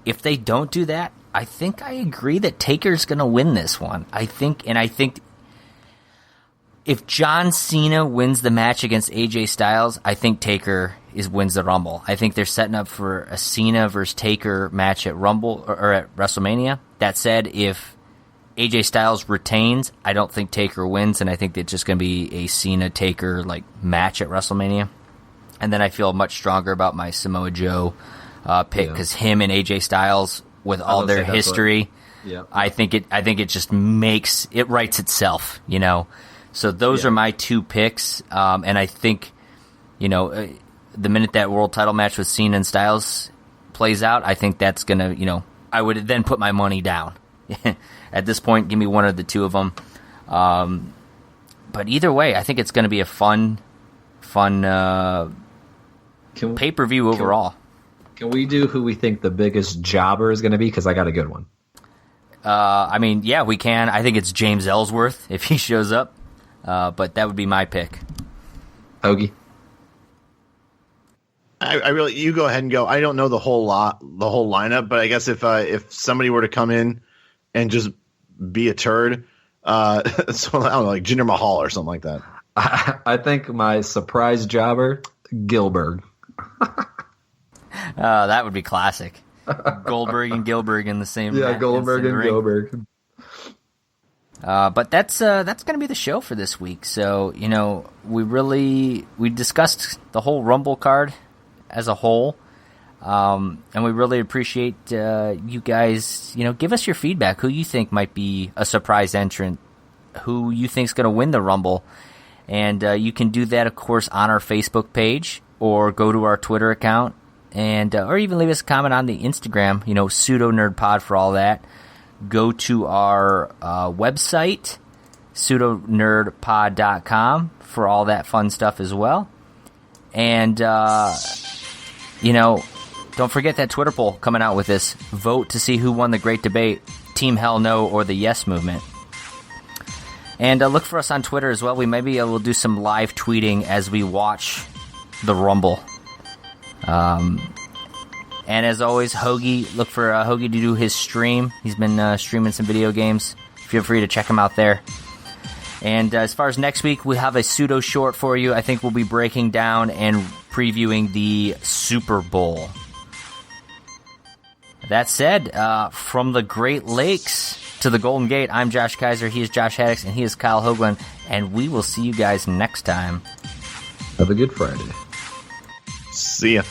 If they don't do that, I think I agree that Taker's going to win this one. I think if John Cena wins the match against AJ Styles, I think Taker wins the Rumble. I think they're setting up for a Cena versus Taker match at Rumble or at WrestleMania. That said, if AJ Styles retains, I don't think Taker wins, and I think it's just going to be a Cena-Taker match at WrestleMania. And then I feel much stronger about my Samoa Joe pick, because him and AJ Styles, with all their history, I think it just makes it writes itself, So those are my two picks, and I think the minute that world title match with Cena and Styles plays out, I think that's gonna I would then put my money down. At this point, give me one of the two of them. But either way, I think it's going to be a fun pay-per-view overall. Can we do who we think the biggest jobber is going to be? Because I got a good one. We can. I think it's James Ellsworth if he shows up. But that would be my pick. Hoagie? I really, you go ahead and go. I don't know the whole lineup, but I guess if somebody were to come in and just be a turd, so I don't know, like Jinder Mahal or something like that. I think my surprise jobber, Gilbert. That would be classic. Goldberg and Gilbert in the same. Yeah, Goldberg and Gilbert. But that's going to be the show for this week. So we discussed the whole Rumble card as a whole. And we really appreciate you guys, give us your feedback. Who you think might be a surprise entrant, who you think is going to win the Rumble. And you can do that, of course, on our Facebook page, or go to our Twitter account, and or even leave us a comment on the Instagram, Pseudo Nerd Pod for all that. Go to our website, pseudonerdpod.com, for all that fun stuff as well. And, don't forget that Twitter poll coming out with this. Vote to see who won the great debate, Team Hell No or the Yes Movement. And look for us on Twitter as well. We maybe will do some live tweeting as we watch the Rumble. And as always, Hoagie, look for Hoagie to do his stream. He's been streaming some video games. Feel free to check him out there. And as far as next week, we have a pseudo short for you. I think we'll be breaking down and previewing the Super Bowl. That said, from the Great Lakes to the Golden Gate, I'm Josh Kaiser, he is Josh Haddix, and he is Kyle Hoagland, and we will see you guys next time. Have a good Friday. See ya.